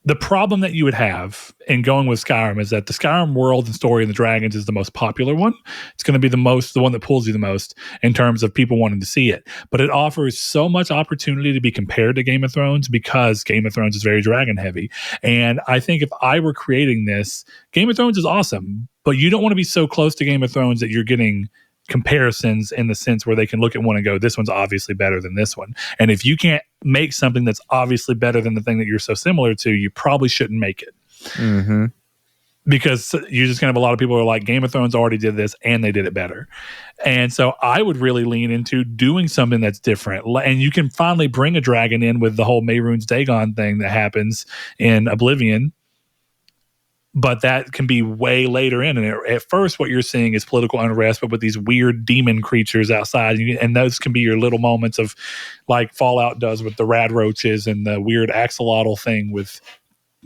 the problem that you would have in going with Skyrim is that the Skyrim world and story and the dragons is the most popular one. It's going to be the one that pulls you the most in terms of people wanting to see it. But it offers so much opportunity to be compared to Game of Thrones because Game of Thrones is very dragon heavy. And I think if I were creating this, Game of Thrones is awesome, but you don't want to be so close to Game of Thrones that you're getting comparisons in the sense where they can look at one and go, this one's obviously better than this one. And if you can't make something that's obviously better than the thing that you're so similar to, you probably shouldn't make it. Mm-hmm. Because you're just going to have a lot of people who are like, Game of Thrones already did this and they did it better. And so I would really lean into doing something that's different. And you can finally bring a dragon in with the whole Mehrunes Dagon thing that happens in Oblivion. But that can be way later in. And at first, what you're seeing is political unrest, but with these weird demon creatures outside. And those can be your little moments of, like Fallout does with the rad roaches and the weird axolotl thing with,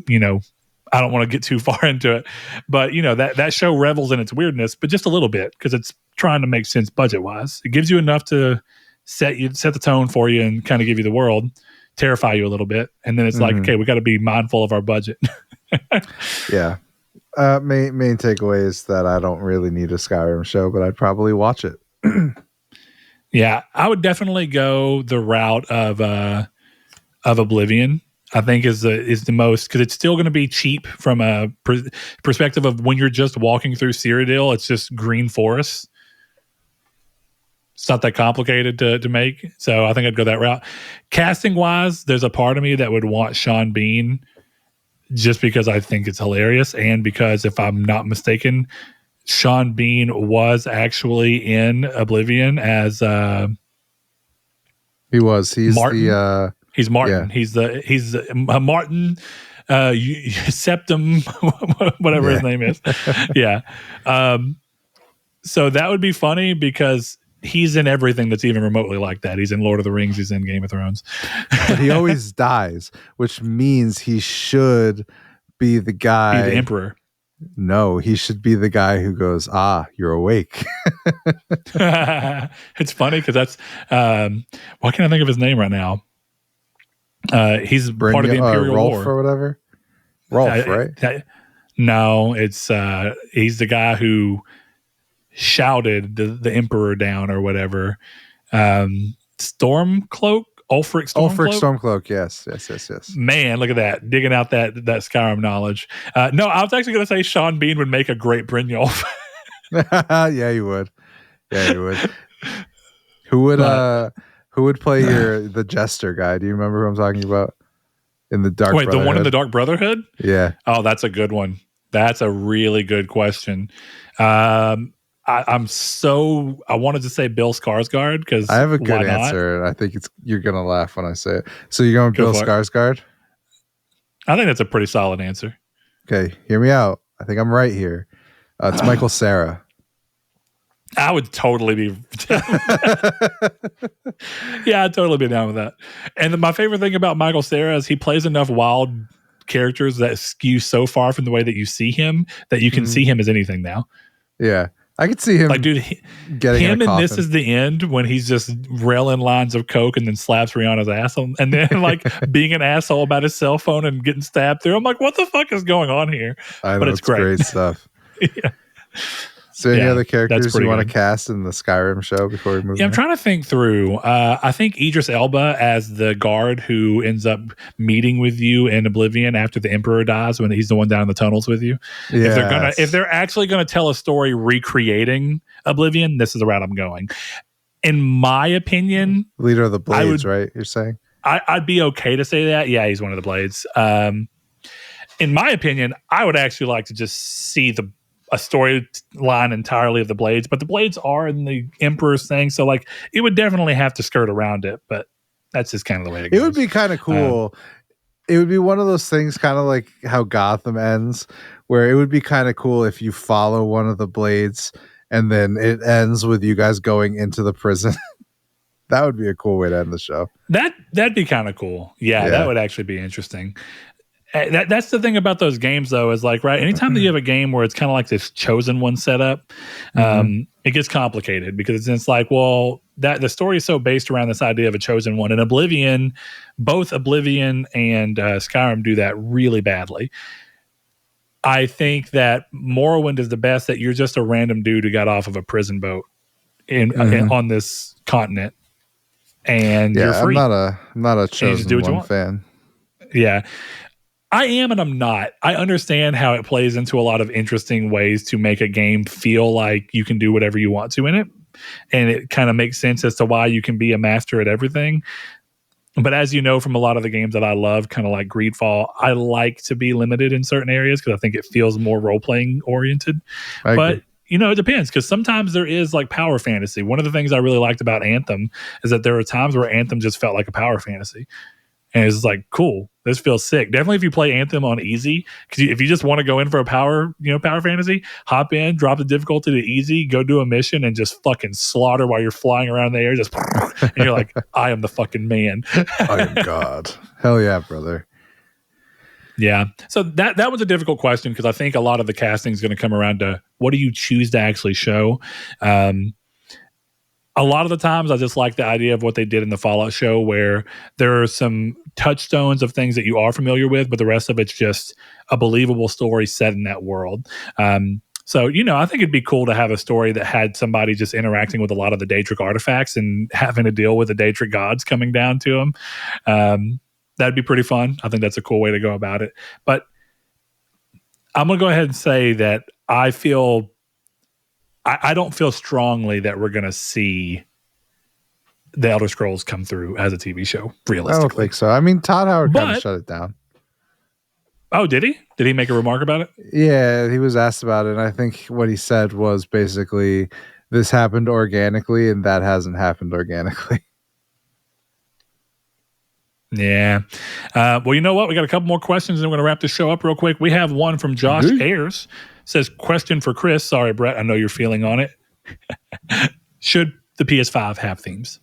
I don't want to get too far into it. But, that show revels in its weirdness, but just a little bit because it's trying to make sense budget-wise. It gives you enough to set the tone for you and kind of give you the world, terrify you a little bit. And then it's like, okay, we got to be mindful of our budget. Yeah. Main takeaway is that I don't really need a Skyrim show, but I'd probably watch it. Yeah, I would definitely go the route of Oblivion. I think is the most, because it's still going to be cheap from a perspective of when you're just walking through Cyrodiil. It's just green forests. It's not that complicated to make, so I think I'd go that route. Casting wise, there's a part of me that would want Sean Bean, just because I think it's hilarious, and because if I'm not mistaken, Sean Bean was actually in Oblivion as he was. He's Martin. the he's Martin. Yeah. He's Martin. Septum, whatever his name is. Yeah. So that would be funny because he's in everything that's even remotely like that. He's in Lord of the Rings. He's in Game of Thrones. But he always dies, which means he should be the guy. Be the emperor. No, he should be the guy who goes, you're awake. It's funny because that's, why can't I think of his name right now? He's part of the Imperial Rolf War. or whatever. Rolf, right? No, it's he's the guy who shouted the emperor down or whatever. Stormcloak, Ulfric Stormcloak. Yes. Man, look at that, digging out that Skyrim knowledge. No, I was actually going to say Sean Bean would make a great Brynjolf. Yeah, he would. Who would play the jester guy? Do you remember who I'm talking about? In the Dark Brotherhood? The one in the Dark Brotherhood? Yeah. Oh, that's a good one. That's a really good question. I wanted to say Bill Skarsgård because I have a good answer, and I think you're gonna laugh when I say it. So you're going Bill Skarsgård? I think that's a pretty solid answer. Okay, hear me out. I think I'm right here. It's Michael Cera. I would totally be yeah, I'd totally be down with that. And my favorite thing about Michael Cera is he plays enough wild characters that skew so far from the way that you see him that you can see him as anything now. Yeah. I could see him getting him in This Is the End when he's just railing lines of coke and then slaps Rihanna's ass and then like being an asshole about his cell phone and getting stabbed through. I'm like, what the fuck is going on here? I know, but it's great stuff. Yeah. So any other characters you want to cast in the Skyrim show before we move on? I'm trying to think through. I think Idris Elba as the guard who ends up meeting with you in Oblivion after the Emperor dies when he's the one down in the tunnels with you. Yes. If they're actually going to tell a story recreating Oblivion, this is the route I'm going. In my opinion, leader of the Blades, right? You're saying? I'd be okay to say that. Yeah, he's one of the Blades. In my opinion, I would actually like to just see a storyline entirely of the Blades, but the Blades are in the Emperor's thing, so like it would definitely have to skirt around it, but that's just kind of the way it goes. It would be kind of cool. It would be one of those things kind of like how Gotham ends, where it would be kind of cool if you follow one of the Blades and then it ends with you guys going into the prison. That would be a cool way to end the show. That'd be kind of cool. Yeah, that would actually be interesting. That's the thing about those games, though, is like, right, anytime that you have a game where it's kind of like this chosen one setup, it gets complicated because it's like, well, the story is so based around this idea of a chosen one. And Oblivion, both Oblivion and Skyrim do that really badly. I think that Morrowind is the best, that you're just a random dude who got off of a prison boat on this continent, and you're free. I'm not a chosen one fan. Yeah. I am and I'm not. I understand how it plays into a lot of interesting ways to make a game feel like you can do whatever you want to in it. And it kind of makes sense as to why you can be a master at everything. But as you know from a lot of the games that I love, kind of like Greedfall, I like to be limited in certain areas because I think it feels more role-playing oriented. But you know, it depends, because sometimes there is like power fantasy. One of the things I really liked about Anthem is that there are times where Anthem just felt like a power fantasy. And it's like, cool, this feels sick. Definitely if you play Anthem on easy, because if you just want to go in for a power fantasy, hop in, drop the difficulty to easy, go do a mission, and just fucking slaughter while you're flying around the air. And you're like, I am the fucking man. I am God. Hell yeah, brother. Yeah. So that was a difficult question, because I think a lot of the casting is going to come around to what do you choose to actually show? A lot of the times I just like the idea of what they did in the Fallout show, where there are some touchstones of things that you are familiar with, but the rest of it's just a believable story set in that world. So, I think it'd be cool to have a story that had somebody just interacting with a lot of the Daedric artifacts and having to deal with the Daedric gods coming down to them. That'd be pretty fun. I think that's a cool way to go about it. But I'm going to go ahead and say that I don't feel strongly that we're going to see the Elder Scrolls come through as a TV show, realistically. I don't think so. I mean, Todd Howard kind of shut it down. Oh, did he? Did he make a remark about it? Yeah, he was asked about it, and I think what he said was basically, this happened organically, and that hasn't happened organically. Yeah. Well, you know what? We got a couple more questions, and we're going to wrap this show up real quick. We have one from Josh Ayers. Says, question for Chris. Sorry, Brett. I know you're feeling on it. Should the PS5 have themes?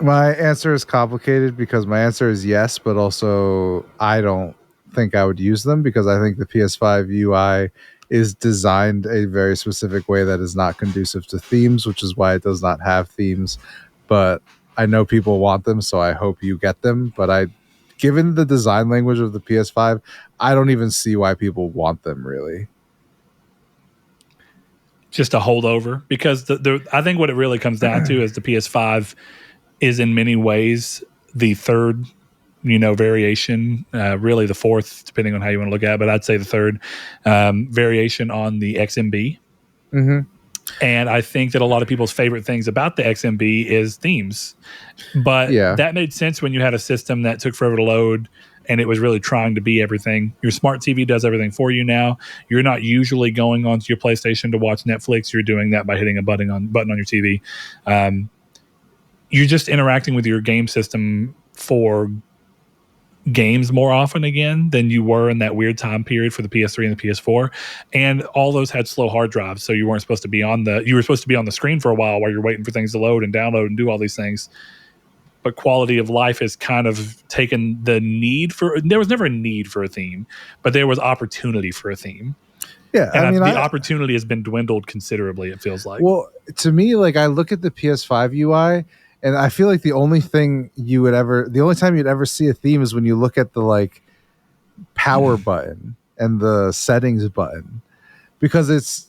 My answer is complicated because my answer is yes, but also I don't think I would use them because I think the PS5 UI is designed a very specific way that is not conducive to themes, which is why it does not have themes. But I know people want them, so I hope you get them. But given the design language of the PS5, I don't even see why people want them really. Just a holdover, because I think what it really comes down to is the PS5 is in many ways the third, variation, really the fourth, depending on how you want to look at it. But I'd say the third variation on the XMB. Mm-hmm. And I think that a lot of people's favorite things about the XMB is themes. But that made sense when you had a system that took forever to load and it was really trying to be everything. Your smart TV does everything for you now. You're not usually going onto your PlayStation to watch Netflix. You're doing that by hitting a button on your TV. You're just interacting with your game system for games more often again than you were in that weird time period for the PS3 and the PS4. And all those had slow hard drives, so you weren't supposed to be on the screen for a while you're waiting for things to load and download and do all these things. But quality of life has kind of taken there was never a need for a theme, but there was opportunity for a theme. Yeah, and the opportunity has been dwindled considerably, it feels like. Well, to me, like, I look at the PS5 UI, and I feel like the only time you'd ever see a theme is when you look at the like power button and the settings button, because it's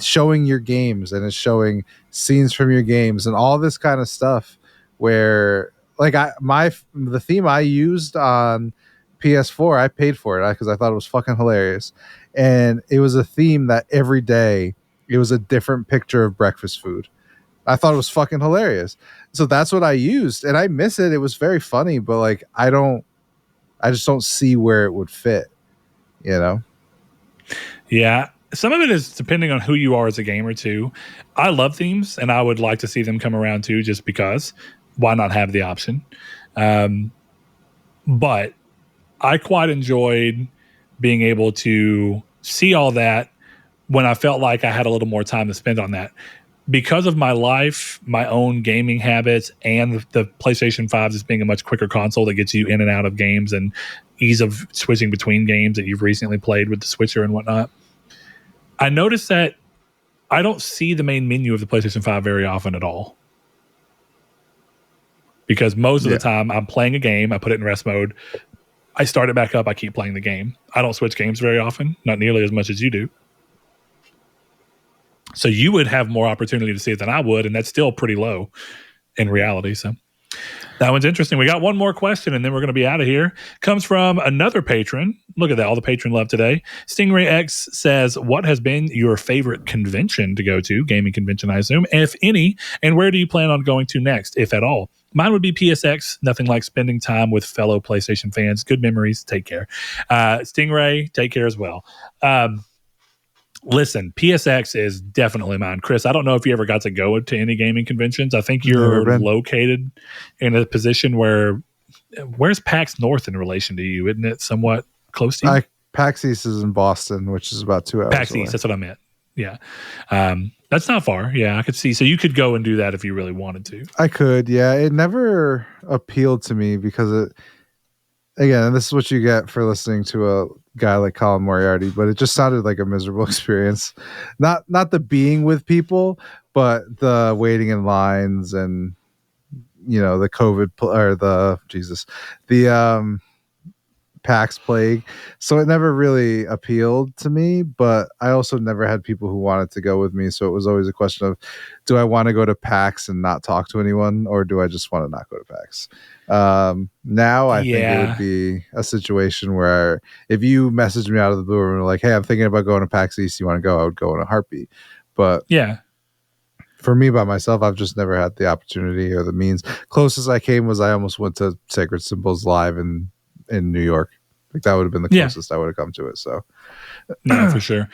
showing your games and it's showing scenes from your games and all this kind of stuff. Where like the theme I used on PS4, I paid for it because I thought it was fucking hilarious, and it was a theme that every day it was a different picture of breakfast food. I thought it was fucking hilarious. So that's what I used, and I miss it. It was very funny, but like I just don't see where it would fit, Yeah. Some of it is depending on who you are as a gamer too. I love themes and I would like to see them come around too, just because. Why not have the option? But I quite enjoyed being able to see all that when I felt like I had a little more time to spend on that. Because of my life, my own gaming habits, and the PlayStation 5 just being a much quicker console that gets you in and out of games and ease of switching between games that you've recently played with the switcher and whatnot, I noticed that I don't see the main menu of the PlayStation 5 very often at all. Because most of the time I'm playing a game, I put it in rest mode, I start it back up, I keep playing the game. I don't switch games very often, not nearly as much as you do. So you would have more opportunity to see it than I would, and that's still pretty low in reality. So that one's interesting. We got one more question, and then we're going to be out of here. Comes from another patron. Look at that, all the patron love today. Stingray X says, what has been your favorite convention to go to? Gaming convention, I assume, if any, and where do you plan on going to next, if at all? Mine would be PSX. Nothing like spending time with fellow PlayStation fans. Good memories. Take care. Stingray, take care as well. Listen, PSX is definitely mine. Chris, I don't know if you ever got to go to any gaming conventions. I think you're located in a position where's PAX North in relation to you? Isn't it somewhat close to you? PAX East is in Boston, which is about 2 hours PAX away. East, that's what I meant. Yeah. That's not far. Yeah, I could see. So you could go and do that if you really wanted to. I could, yeah. It never appealed to me because again, this is what you get for listening to a guy like Colin Moriarty, but it just sounded like a miserable experience. Not the being with people, but the waiting in lines and the COVID or the PAX plague. So it never really appealed to me, but I also never had people who wanted to go with me. So it was always a question of, do I want to go to PAX and not talk to anyone, or do I just want to not go to PAX? Now I think it would be a situation where if you messaged me out of the blue and were like, hey, I'm thinking about going to PAX East, you want to go? I would go in a heartbeat. But yeah, for me by myself, I've just never had the opportunity or the means. Closest I came was I almost went to Sacred Symbols live in New York. Like that would have been the closest I would have come to it. So yeah, for sure.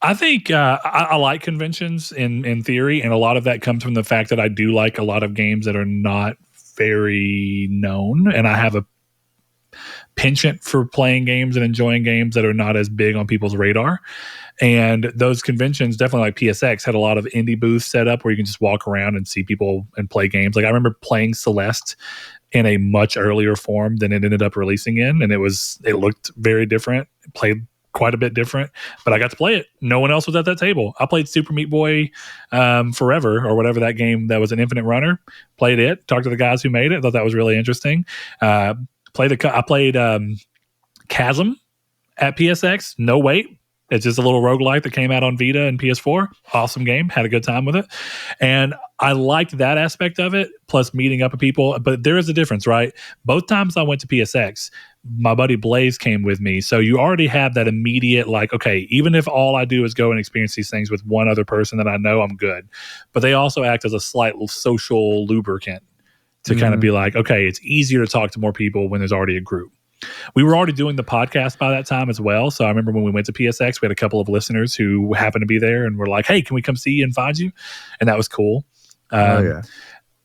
I think I like conventions in theory, and a lot of that comes from the fact that I do like a lot of games that are not very known, and I have a penchant for playing games and enjoying games that are not as big on people's radar. And those conventions, definitely like PSX, had a lot of indie booths set up where you can just walk around and see people and play games. Like I remember playing Celeste in a much earlier form than it ended up releasing in, and it looked very different. It played quite a bit different, but I got to play it. No one else was at that table. I played Super Meat Boy Forever, or whatever that game that was an infinite runner. Played it. Talked to the guys who made it. Thought that was really interesting. I played Chasm at PSX. No wait. It's just a little roguelike that came out on Vita and PS4. Awesome game. Had a good time with it. And I liked that aspect of it, plus meeting up with people. But there is a difference, right? Both times I went to PSX, my buddy Blaze came with me. So you already have that immediate, like, okay, even if all I do is go and experience these things with one other person that I know, I'm good. But they also act as a slight social lubricant to kind of be like, okay, it's easier to talk to more people when there's already a group. We were already doing the podcast by that time as well. So I remember when we went to PSX, we had a couple of listeners who happened to be there and were like, hey, can we come see you and find you? And that was cool.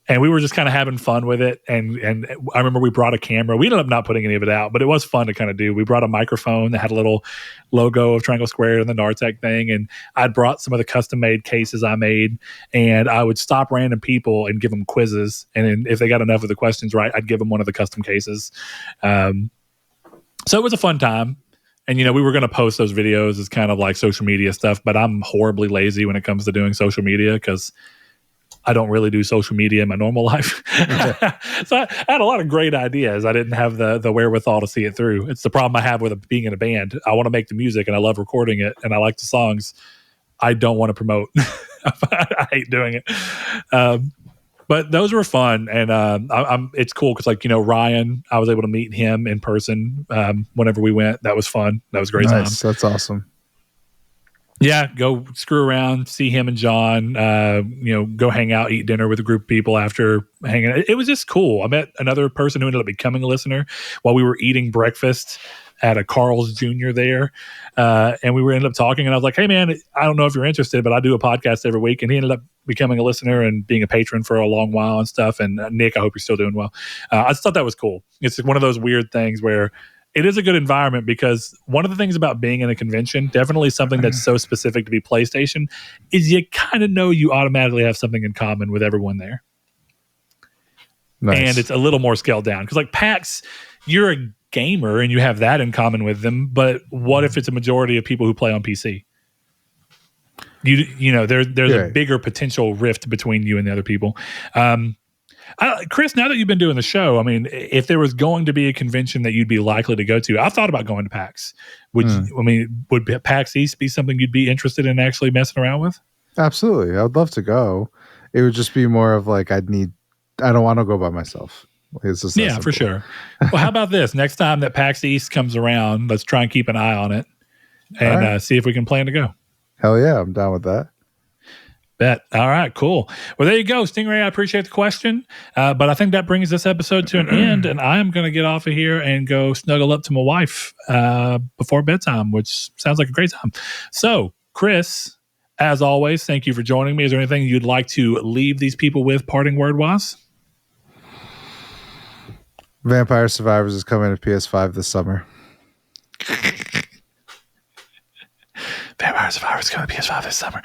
And we were just kind of having fun with it. And I remember we brought a camera. We ended up not putting any of it out, but it was fun to kind of do. We brought a microphone that had a little logo of Triangle Square and the Nartec thing. And I'd brought some of the custom-made cases I made. And I would stop random people and give them quizzes. And then if they got enough of the questions right, I'd give them one of the custom cases. So it was a fun time. And, we were going to post those videos as kind of like social media stuff, but I'm horribly lazy when it comes to doing social media because I don't really do social media in my normal life. So I had a lot of great ideas. I didn't have the wherewithal to see it through. It's the problem I have with being in a band. I want to make the music and I love recording it and I like the songs. I don't want to promote. I hate doing it. But those were fun, and it's cool because, Ryan, I was able to meet him in person whenever we went. That was fun. That was a great time. That's awesome. Yeah, go screw around, see him and John. Go hang out, eat dinner with a group of people after hanging out. It was just cool. I met another person who ended up becoming a listener while we were eating breakfast at a Carl's Jr. there. And we ended up talking, and I was like, hey, man, I don't know if you're interested, but I do a podcast every week. And he ended up becoming a listener and being a patron for a long while and stuff. And Nick, I hope you're still doing well. I just thought that was cool. It's one of those weird things where it is a good environment because one of the things about being in a convention, definitely something that's so specific to be PlayStation, is you kind of know you automatically have something in common with everyone there. Nice. And it's a little more scaled down. Because like PAX, you're a gamer and you have that in common with them, but what if it's a majority of people who play on PC? There's a bigger potential rift between you and the other people. Chris, now that you've been doing the show, I mean, if there was going to be a convention that you'd be likely to go to, I've thought about going to PAX. Would PAX East be something you'd be interested in actually messing around with? Absolutely. I would love to go. It would just be more of like, I don't want to go by myself. Yeah, for sure. Well, how about this? Next time that PAX East comes around, let's try and keep an eye on it and see if we can plan to go. Hell yeah, I'm down with that. Bet. All right, cool. Well, there you go, Stingray. I appreciate the question, but I think that brings this episode to an end, and I am going to get off of here and go snuggle up to my wife before bedtime, which sounds like a great time. So, Chris, as always, thank you for joining me. Is there anything you'd like to leave these people with, parting word-wise? Vampire Survivors is coming to PS5 this summer. Vampire Survivors is coming to PS5 this summer.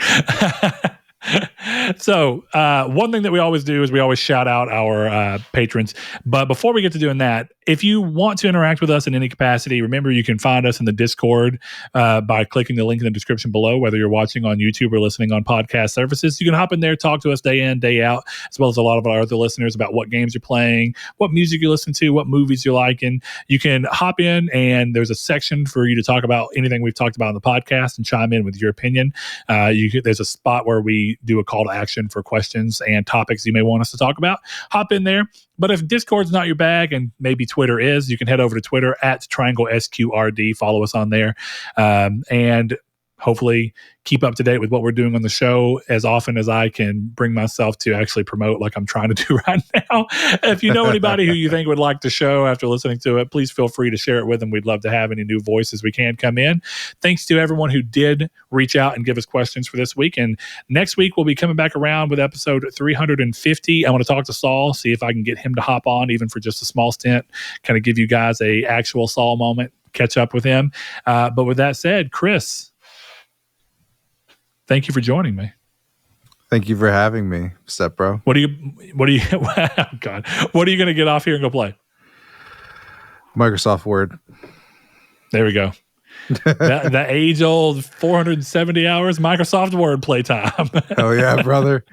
So one thing that we always do is we always shout out our patrons. But before we get to doing that, if you want to interact with us in any capacity, remember you can find us in the Discord by clicking the link in the description below, whether you're watching on YouTube or listening on podcast services. You can hop in there, talk to us day in, day out, as well as a lot of our other listeners about what games you're playing, what music you listen to, what movies you're liking. You can hop in and there's a section for you to talk about anything we've talked about on the podcast and chime in with your opinion. There's a spot where we do a call to action for questions and topics you may want us to talk about. Hop in there. But if Discord's not your bag and maybe Twitter is, you can head over to Twitter at Triangle SQRD. Follow us on there. And hopefully keep up to date with what we're doing on the show as often as I can bring myself to actually promote like I'm trying to do right now. If you know anybody who you think would like the show after listening to it, please feel free to share it with them. We'd love to have any new voices we can come in. Thanks to everyone who did reach out and give us questions for this week. And next week, we'll be coming back around with episode 350. I want to talk to Saul, see if I can get him to hop on, even for just a small stint, kind of give you guys a actual Saul moment, catch up with him. But with that said, Chris, thank you for joining me. Thank you for having me, step bro. What are you, oh God, what are you going to get off here and go play? Microsoft Word. There we go. The age-old 470 hours Microsoft Word playtime. Oh yeah, brother.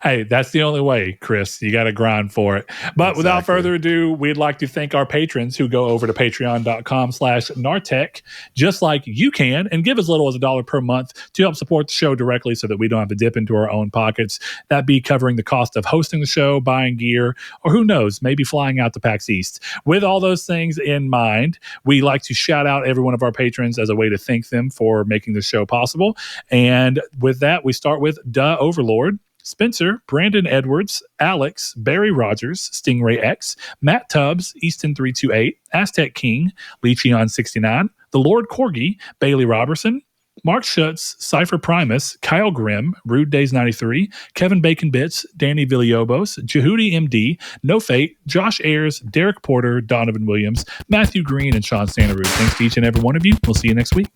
Hey, that's the only way, Chris. You got to grind for it. But without further ado, we'd like to thank our patrons who go over to patreon.com/Nartech, just like you can, and give as little as $1 per month to help support the show directly so that we don't have to dip into our own pockets. That'd be covering the cost of hosting the show, buying gear, or who knows, maybe flying out to PAX East. With all those things in mind, we like to shout out every one of our patrons as a way to thank them for making the show possible. And with that, we start with Duh Overlord, Spencer, Brandon Edwards, Alex, Barry Rogers, Stingray X, Matt Tubbs, Easton328, Aztec King, Lecheon69, The Lord Corgi, Bailey Robertson, Mark Schutz, Cypher Primus, Kyle Grimm, Rude Days 93, Kevin Bacon Bits, Danny Villobos, Jehudi MD, No Fate, Josh Ayers, Derek Porter, Donovan Williams, Matthew Green, and Sean Santaroo. Thanks to each and every one of you. We'll see you next week.